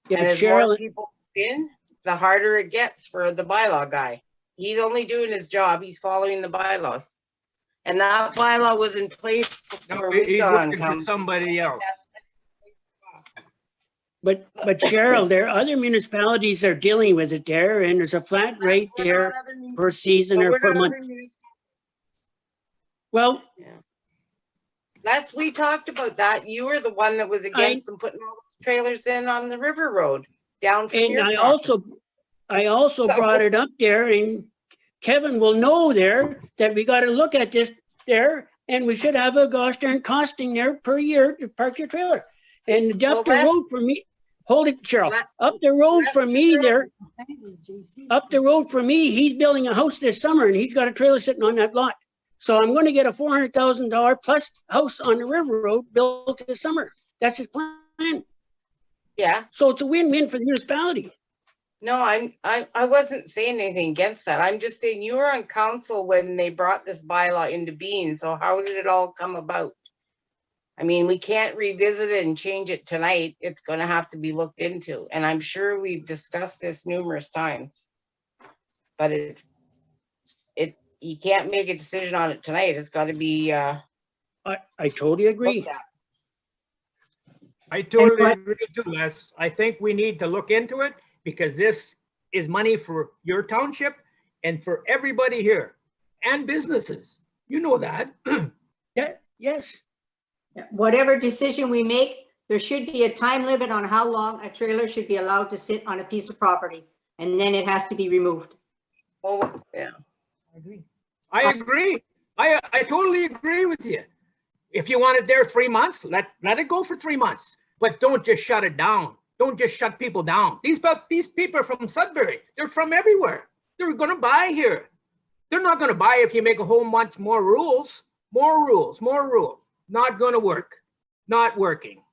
Yeah, And but as more Cheryl, people in, the harder it gets for the bylaw guy. He's only doing his job. He's following the bylaws. And that bylaw was in place No, before we he's got on working for council. somebody else. but Cheryl, there are other municipalities that are dealing with it there, and there's a flat rate there per season or per month. Well, Last we talked about that, you were the one that was against them putting all those trailers in on the river road down from and your I property. also brought it up there, and Kevin will know there that we got to look at this there, and we should have a gosh darn costing there per year to park your trailer. And up the road from me, hold it, Cheryl, up the road from me there, up the road from me, he's building a house this summer, and he's got a trailer sitting on that lot. So I'm going to get a $400,000 plus house on the river road built this summer. That's his plan. Yeah. So it's a win-win for the municipality. No, I wasn't saying anything against that. I'm just saying you were on council when they brought this bylaw into being. So how did it all come about? I mean, we can't revisit it and change it tonight. It's going to have to be looked into. And I'm sure we've discussed this numerous times. But you can't make a decision on it tonight. It's got to be I totally agree. looked at. I totally agree too, Les. I think we need to look into it because this is money for your township and for everybody here and businesses. You know that. Yeah, yes. Whatever decision we make, there should be a time limit on how long a trailer should be allowed to sit on a piece of property, and then it has to be removed. Oh, yeah. I agree. I totally agree with you. If you want it there 3 months, let it go for 3 months, but don't just shut it down. Don't just shut people down. These people are from Sudbury. They're from everywhere. They're going to buy here. They're not going to buy if you make a whole bunch more rules. More rules, more rules. Not going to work. Not working.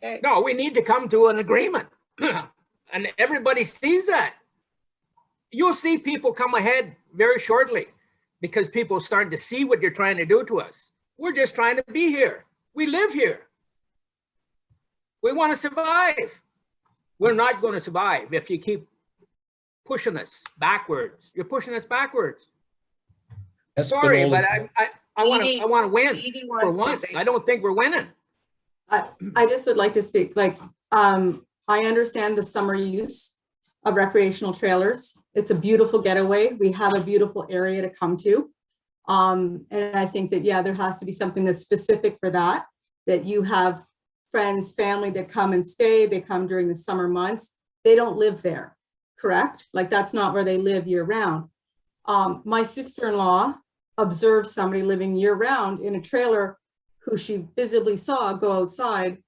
Okay. No, we need to come to an agreement. And everybody sees that. You'll see people come ahead very shortly because people are starting to see what you're trying to do to us. We're just trying to be here. We live here. We want to survive. We're not going to survive if you keep pushing us backwards. You're pushing us backwards. That's been Sorry, all but the- I want to win Edie for wants to once. say- I don't think we're winning. I just would like to speak, I understand the summer use of recreational trailers. It's a beautiful getaway. We have a beautiful area to come to. And I think that, yeah, there has to be something that's specific for that you have friends, family that come and stay, they come during the summer months. They don't live there, correct? Like that's not where they live year round. My sister-in-law observed somebody living year round in a trailer who she visibly saw go outside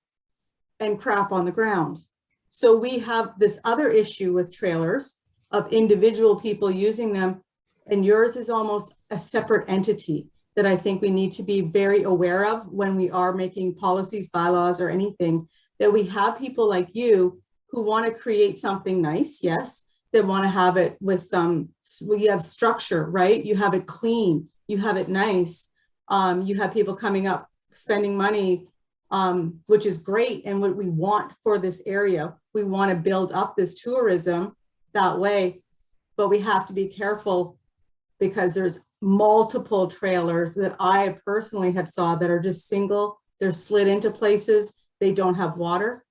and crap on the ground. So we have this other issue with trailers of individual people using them, and yours is almost a separate entity that I think we need to be very aware of when we are making policies, bylaws, or anything, that we have people like you who want to create something nice, yes, that want to have it with some, well, you have structure, right? You have it clean, you have it nice. You have people coming up, spending money, which is great. And what we want for this area, we want to build up this tourism that way, but we have to be careful because there's multiple trailers that I personally have saw that are just single, they're slid into places, they don't have water.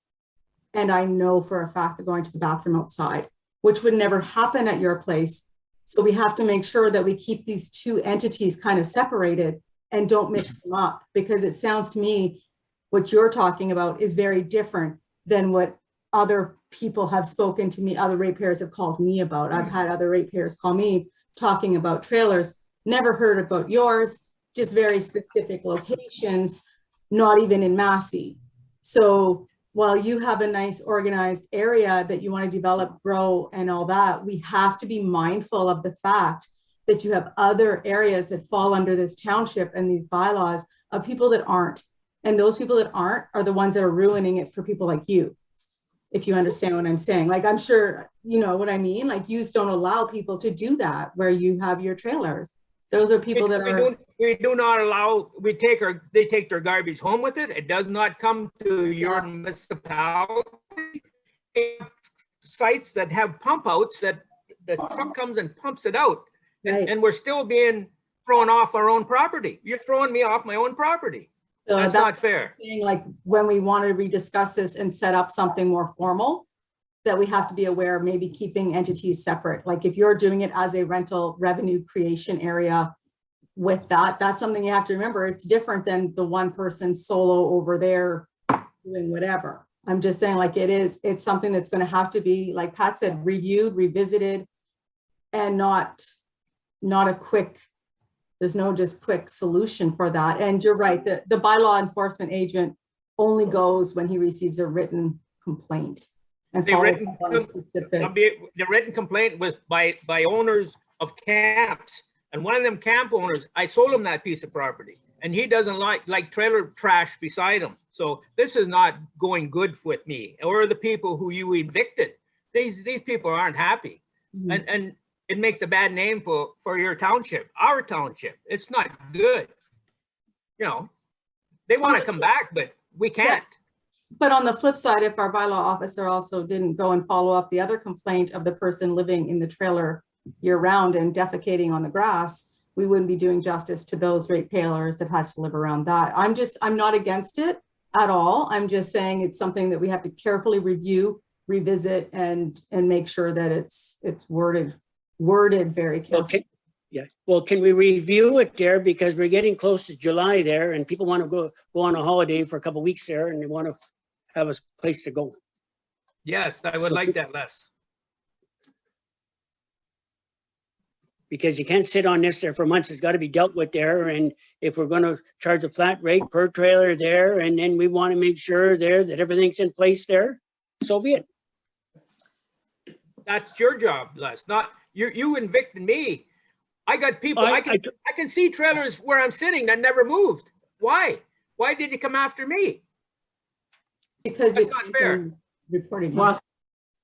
And I know for a fact they're going to the bathroom outside, which would never happen at your place. So we have to make sure that we keep these two entities kind of separated and don't mix them up, because it sounds to me what you're talking about is very different than what other people have spoken to me, other ratepayers have called me about. I've had other ratepayers call me talking about trailers, never heard about yours, just very specific locations, not even in Massey. So while you have a nice organized area that you want to develop, grow, and all that, we have to be mindful of the fact that you have other areas that fall under this township and these bylaws of people that aren't. And those people that aren't are the ones that are ruining it for people like you. if you understand what I'm saying. Like, I'm sure, you know what I mean? Like, you don't allow people to do that where you have your trailers. Those are people that are. We do not allow, they take their garbage home with it. It does not come to your municipality. Sites that have pump outs that the truck comes and pumps it out. Right. And we're still being thrown off our own property. You're throwing me off my own property. So That's not fair. saying, like, when we want to rediscuss this and set up something more formal, that we have to be aware of maybe keeping entities separate. Like, if you're doing it as a rental revenue creation area with that, that's something you have to remember. It's different than the one person solo over there doing whatever. I'm just saying, like, it's something that's going to have to be, like Pat said, reviewed, revisited, and not a quick, there's no just quick solution for that. And you're right, the bylaw enforcement agent only goes when he receives a written complaint and follows up on specifics. The written complaint was by owners of camps. And one of them camp owners, I sold him that piece of property, and he doesn't like trailer trash beside him. So this is not going good with me or the people who you evicted. These people aren't happy. Mhm. And it makes a bad name for your township, our township. It's not good. You know, they want to come back, but we can't. But on the flip side, if our bylaw officer also didn't go and follow up the other complaint of the person living in the trailer year round and defecating on the grass, we wouldn't be doing justice to those ratepayers that has to live around that. I'm not against it at all. I'm just saying it's something that we have to carefully review, revisit, and make sure that it's worded very carefully. Okay. Well, can we review it there? Because we're getting close to July there, and people want to go on a holiday for a couple of weeks there, and they want to have a place to go. Yes, I would like that, Les. Because you can't sit on this there for months. It's got to be dealt with there. And if we're going to charge a flat rate per trailer there, and then we want to make sure there that everything's in place there, so be it. That's your job, Les. Not you evicted me. I got people. I can see trailers where I'm sitting that never moved. Why? Why did you come after me? Because That's it's not fair. reporting. Well,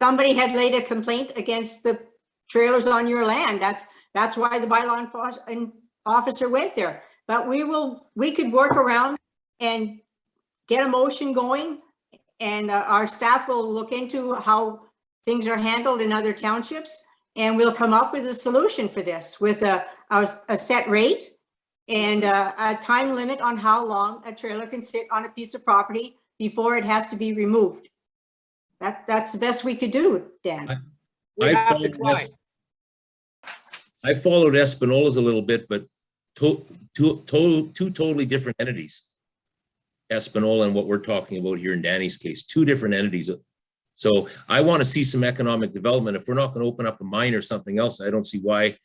somebody had laid a complaint against the trailers on your land. That's why the bylaw enforcement officer went there. But we could work around and get a motion going, and our staff will look into how things are handled in other townships, and we'll come up with a solution for this with a set rate and a time limit on how long a trailer can sit on a piece of property before it has to be removed. That's the best we could do, Dan. I followed Espinola's a little bit, but two totally different entities. Espinola and what we're talking about here in Danny's case, two different entities. So I want to see some economic development. If we're not going to open up a mine or something else, I don't see why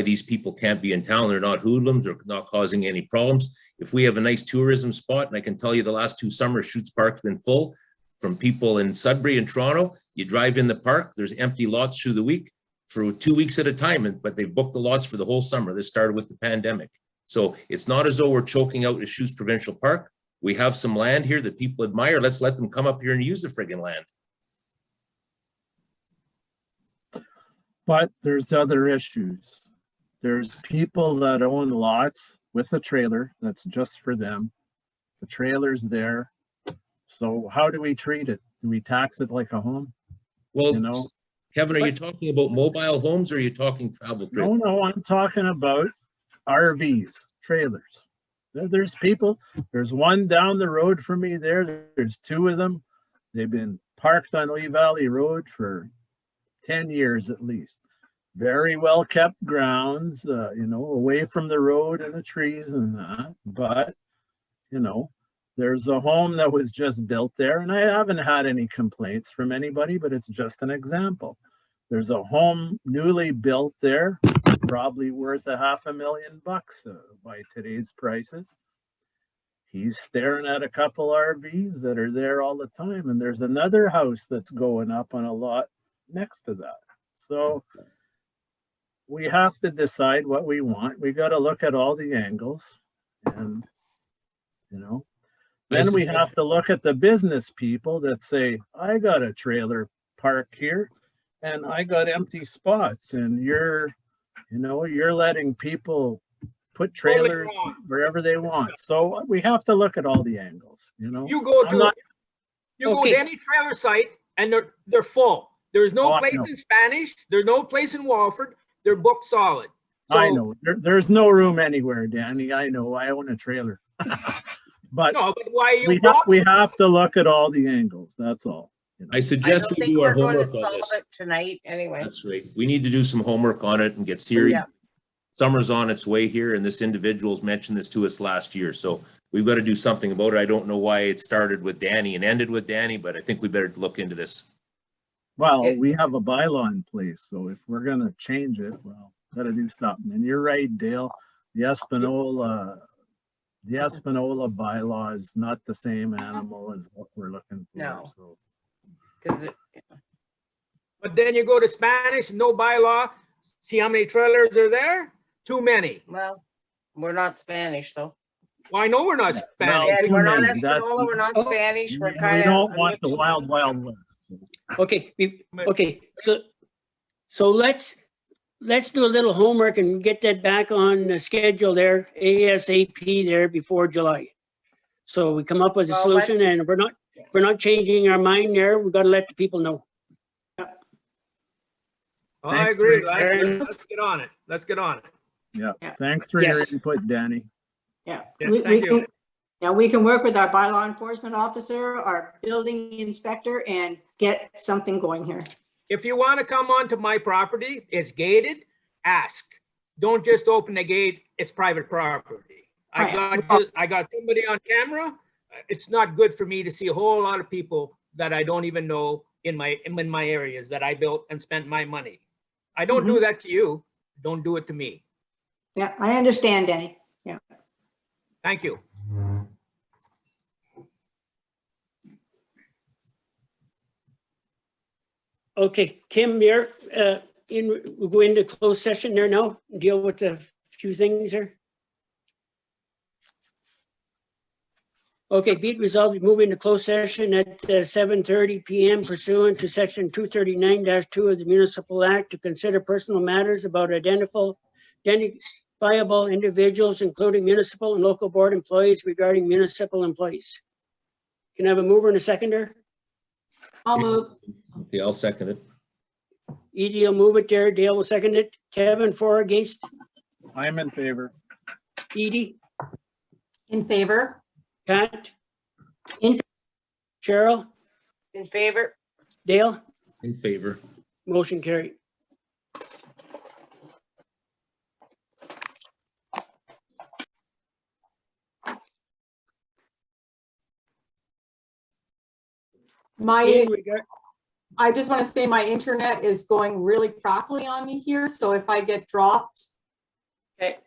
these people can't be in town. They're not hoodlums or not causing any problems. If we have a nice tourism spot, and I can tell you the last 2 summers, Shoots Park's been full from people in Sudbury and Toronto. You drive in the park, there's empty lots through the week for 2 weeks at a time, but they've booked the lots for the whole summer. This started with the pandemic. So it's not as though we're choking out Deschutes Provincial Park. We have some land here that people admire. Let's let them come up here and use the friggin' land. But there's other issues. There's people that own lots with a trailer that's just for them. The trailer's there. So how do we treat it? Do we tax it like a home? Well, You know? Kevin, are you talking about mobile homes or are you talking travel trailers? No, I'm talking about RVs, trailers. There's people, there's one down the road from me there. There's 2 of them. They've been parked on Lee Valley Road for 10 years at least. Very well kept grounds, you know, away from the road and the trees and that. But, you know, there's a home that was just built there, and I haven't had any complaints from anybody, but it's just an example. There's a home newly built there, probably worth $500,000 by today's prices. He's staring at a couple RVs that are there all the time, and there's another house that's going up on a lot next to that. So we have to decide what we want. We got to look at all the angles, and you know, Then we have to look at the business people that say, I got a trailer park here and I got empty spots, and you're letting people put trailers wrong. wherever they want. So we have to look at all the angles, You go I'm to, not- you go Okay. to any trailer site and they're full. There's Oh, no I place know. in Spanish. There's no place in Walford. They're booked solid. I So, know, there's no room anywhere, Danny. I know, I own a trailer. But no, but why are you we blocking? have to look at all the angles, that's all. I I suggest don't we think do our we're going to homework on solve this. it tonight anyway. That's right. We need to do some homework on it and get serious. Yeah. Summer's on its way here, and this individual's mentioned this to us last year, so we've got to do something about it. I don't know why it started with Danny and ended with Danny, but I think we better look into this. Well, It- we have a bylaw in place, so if we're gonna change it, well, gotta do something. And you're right, Dale, the Espanola bylaw is not the same animal as what we're looking for, No. so. Because But then you go to Spanish, no bylaw. See how many trailers are there? Too many. well, we're not Spanish though. Well, I know we're not Well, Spanish. And too we're not many, that's- Espanola, we're not Oh, Spanish, we're We kind of. don't want the wild west. Okay, so let's do a little homework and get that back on the schedule there, ASAP there before July. So we come up with a Well, but- solution, and if we're not changing our mind there, we've got to let the people know. I Thanks, agree. Aaron. Let's get on it. Let's get on it. Yeah, Yeah. thanks for your Yes. input, Danny. Yeah. Yeah, We thank you. can, yeah, we can work with our bylaw enforcement officer, our building inspector, and get something going here. If you want to come onto my property, it's gated, ask. Don't just open the gate, it's private property. I got somebody on camera. It's not good for me to see a whole lot of people that I don't even know in my areas that I built and spent my money. I don't do that to you. Don't do it to me. Yeah, I understand, Danny. Thank you. Okay, Kim, we'll go into closed session there now, and deal with a few things there. Okay, be it resolved, we move into closed session at 7:30 PM pursuant to section 239-2 of the Municipal Act to consider personal matters about identifiable individuals, including municipal and local board employees regarding municipal employees. Can I have a mover and a seconder? I'll move. Okay, I'll second it. Edie will move it there, Dale will second it. Kevin, for or against? I'm in favor. Edie, In favor? Pat? In- Cheryl, In favor? Dale? In favor. Motion carried. My, In regard, I just want to say my internet is going really crackly on me here, so if I get dropped, Okay,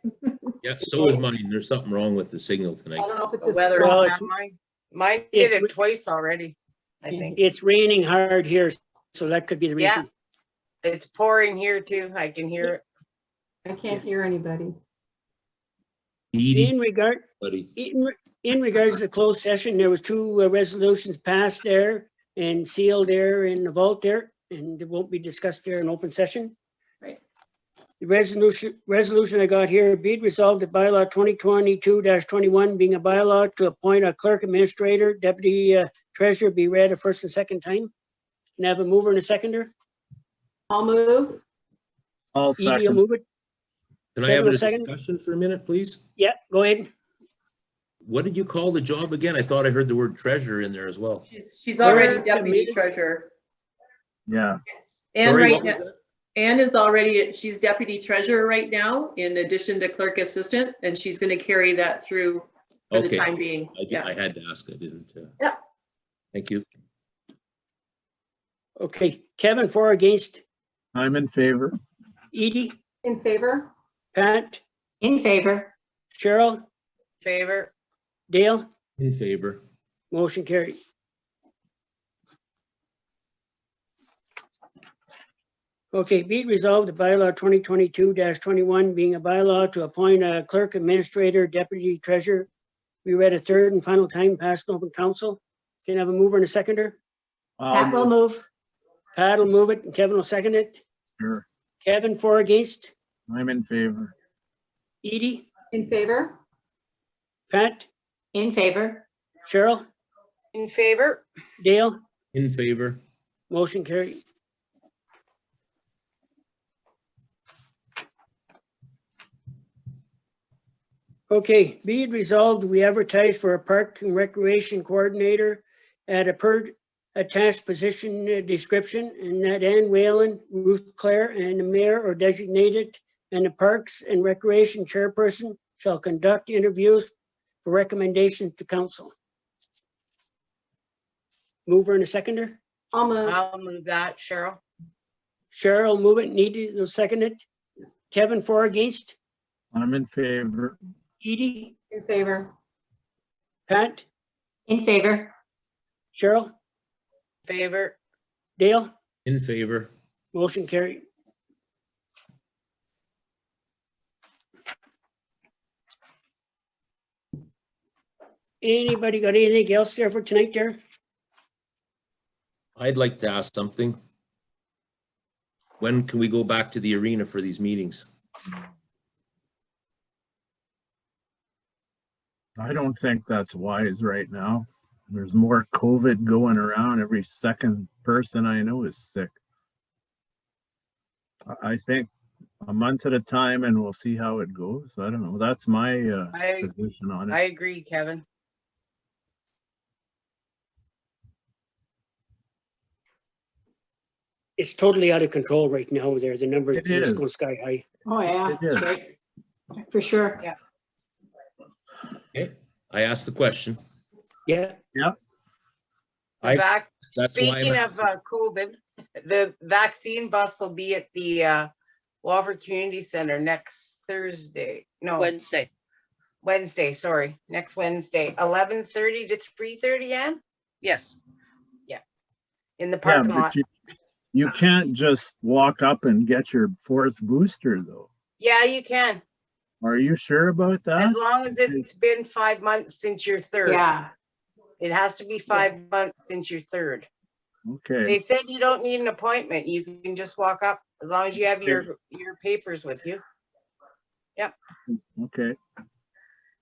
Yeah, so is mine. There's something wrong with the signal I tonight. don't know if it's The a weather. Well, Yeah, it's- Mine it's did re- it twice already, I think. it's raining hard here, so that could be the Yeah. reason. It's pouring here too. I can hear it. I can't hear anybody. Edie, In regard, buddy. in regards to the closed session, there was two resolutions passed there and sealed there in the vault there, and it won't be discussed there in open session. Right. The resolution I got here, be it resolved that bylaw 2022-21 being a bylaw to appoint a clerk administrator, deputy treasurer be read a first and second time. Can I have a mover and a seconder? I'll move. I'll Edie will second. move it. Can I have Kevin, a a second? discussion for a minute, please? Yeah, go ahead. What did you call the job again? I thought I heard the word treasurer in there as well. she's already Clerk deputy admin- treasurer. Yeah, And Sorry, right what was now, that? Anne is already, she's deputy treasurer right now, in addition to clerk assistant, and she's gonna carry that through for the Okay. time being. I Yeah, had to ask. I didn't. Yeah. Thank you. Okay, Kevin, for or against? I'm in favor. Edie, In favor? Pat, In favor? Cheryl, Favor? Dale, In favor. motion carried. Okay, be it resolved the bylaw 2022-21 being a bylaw to appoint a clerk administrator, deputy treasurer be read a third and final time, passed in open council. Can I have a mover and a seconder? Pat will move. Pat will move it and Kevin will second it. Sure, Kevin, for or against? I'm in favor. Edie, In favor? Pat, In favor? Cheryl, In favor? Dale, In favor. motion carried. Okay, be it resolved, we advertise for a park and recreation coordinator at a per attached position description, and that Ann Whalen, Ruth Claire, and the mayor or designated, and the Parks and Recreation chairperson shall conduct interviews for recommendation to council. Mover and a seconder? I'll move. I'll move that, Cheryl. Cheryl, move it. Edie will second it. Kevin, for or against? I'm in favor. Edie, In favor? Pat, In favor? Cheryl, Favor? Dale, In favor. motion carried. Anybody got anything else there for tonight there? I'd like to ask something. When can we go back to the arena for these meetings? I don't think that's wise right now. There's more COVID going around. Every second person I know is sick. I think a month at a time and we'll see how it goes. I don't know. That's my position on I it. agree, Kevin. It's totally out of control right now there. The numbers It just is. go sky high. Oh, yeah, It that's is. right. For sure. Okay, I asked the question. Yeah, I, Back, that's why I'm speaking of COVID, the vaccine bus will be at the Walford Community Center next Thursday. No, Wednesday, sorry, next Wednesday, 11:30 to 3:30, Ann? Yes. In the Yeah, parking but lot. you can't just walk up and get your fourth booster though. Yeah, you can, Are you sure about that? as long as it's been 5 months since your third. Yeah, It has to be 5 months since your third. Okay, They said you don't need an appointment. You can just walk up as long as you have your papers with you. okay.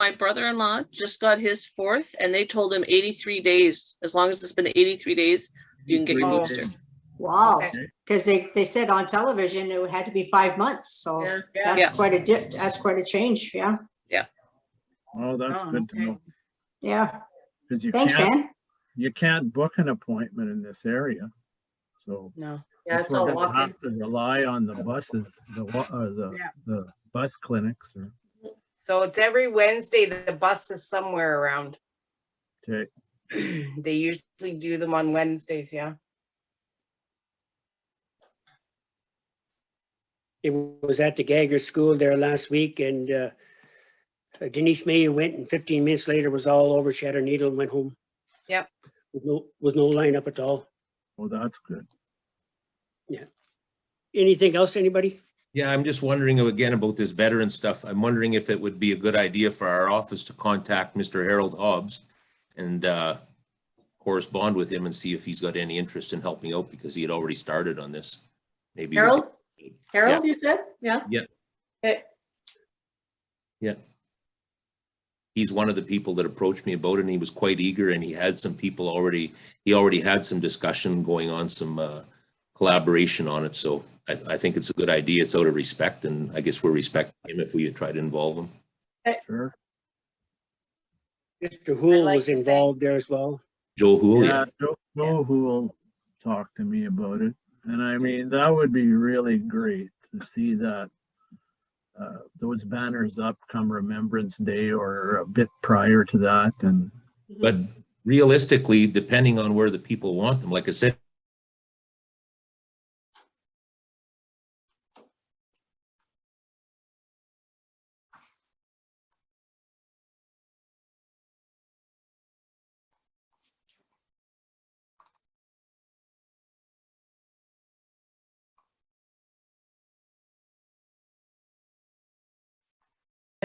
My brother-in-law just got his fourth and they told him 83 days. As long as it's been 83 days, you can get your Oh. booster. wow. Okay. Because they said on television it had to be 5 months, so Yeah. Yeah. that's quite a dip, that's quite a change, yeah. Oh, that's Oh, good to okay. know. Yeah, Because thanks, Ann. you can't book an appointment in this area. So No. Yeah, guess it's we're all gonna walking. have to rely on the buses, Yeah. the bus clinics or, So it's every Wednesday, the bus is somewhere around. okay. They usually do them on Wednesdays, yeah. it was at the Gagger School there last week and Denise Mayer went and 15 minutes later was all over. She had her needle and went home. Yep. Was no lineup at all. Well, that's good. Anything else, anybody? Yeah, I'm just wondering again about this veteran stuff. I'm wondering if it would be a good idea for our office to contact Mr. Harold Hobbs and correspond with him and see if he's got any interest in helping out because he had already started on this. Maybe. we Harold? could- Harold, you said? Yeah. Yeah. Okay. Yeah. He's one of the people that approached me about it and he was quite eager and he had some people already, he already had some discussion going on, some collaboration on it. So I think it's a good idea. It's out of respect and I guess we're respecting him if we try to involve him. Sure. Mr. Hool like was to involved there as well. Joe Hool, Yeah, Joe who will talk to me about it. And I mean, that would be really great to see that those banners up come Remembrance Day or a bit prior to that. And But realistically, depending on where the people want them, like I said,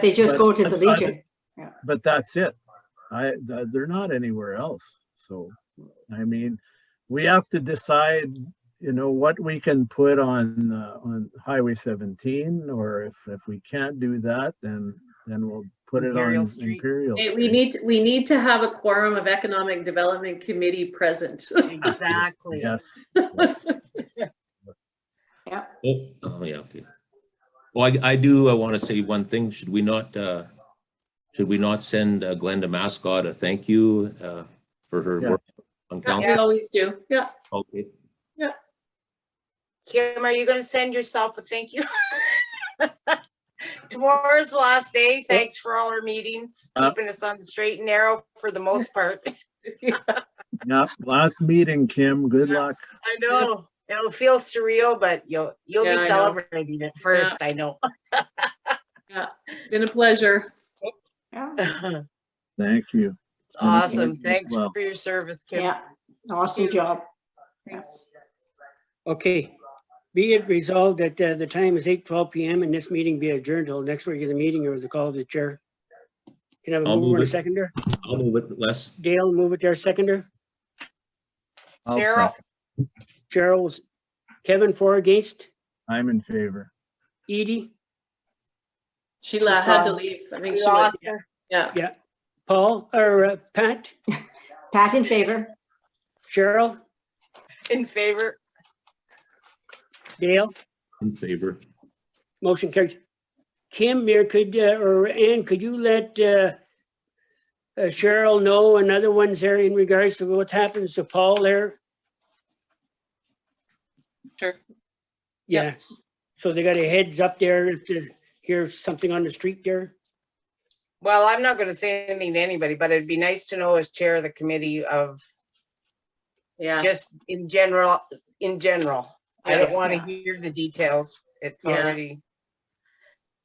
They just go to the But- Legion. but that's it. they're not anywhere else. So, I mean, we have to decide, you know, what we can put on Highway 17, or if we can't do that, then we'll put it Imperial on Street. Imperial Hey, Street. we need to have a quorum of Economic Development Committee present. Exactly. Yes. Yeah. Oh, yeah, okay. Well, I want to say one thing. Should we not send Glenda Mascot a thank you for her Yeah. work on We council? always do. Yeah. Okay. Kim, are you gonna send yourself a thank you? Tomorrow's the last day. Thanks for all our meetings, keeping us on the straight and narrow for the most part. Yeah, last meeting, Kim, good luck. I know. It'll feel surreal, but you'll Yeah, I be know. celebrating it first, I know. Yeah. It's been a pleasure. Yeah. Thank you. It's been a Awesome. pleasure as Thanks well. for your service, Kim. Yeah, awesome job. Thanks. Okay. Be it resolved that the time is 8:12 PM and this meeting be adjourned till next regular meeting, or the call of the chair. Can I have a I'll mover move and a it. seconder? I'll move it, Les. Dale, move it there, seconder. I'll Cheryl? second. Charles, Kevin, for or against? I'm in favor. Edie, She She's had to gone. leave. I think We she was, lost her. yeah. Paul, or Pat, Pat in favor. Cheryl, In favor? Dale, In favor. motion carried. Kim, Mayor, or Ann, could you let Cheryl know and other ones there in regards to what happens to Paul there? Sure. Yeah, so they got a heads up there if they hear something on the street there. Well, I'm not gonna say anything to anybody, but it'd be nice to know as chair of the committee of Yeah. just in general. I don't want to Yeah. hear the details. It's Yeah. already,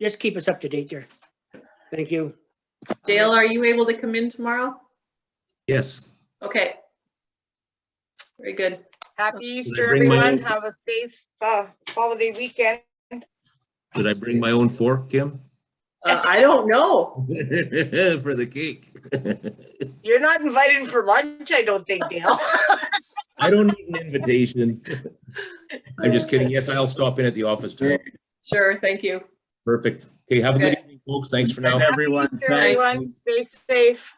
Just keep us up to date there. Thank you. Dale, are you able to come in tomorrow? Yes. Okay. Very good. happy Easter, bring my everyone. own- Have a safe holiday weekend. Did I bring my own fork, Kim? I don't know. For the cake. You're not invited for lunch, I don't think, Dale. I don't need an invitation. I'm just kidding. Yes, I'll stop in at the office tomorrow. Sure, thank you. Perfect. Okay, have a good Okay. evening, folks. Thanks for now. Everyone, Easter, thanks. everyone. Stay safe.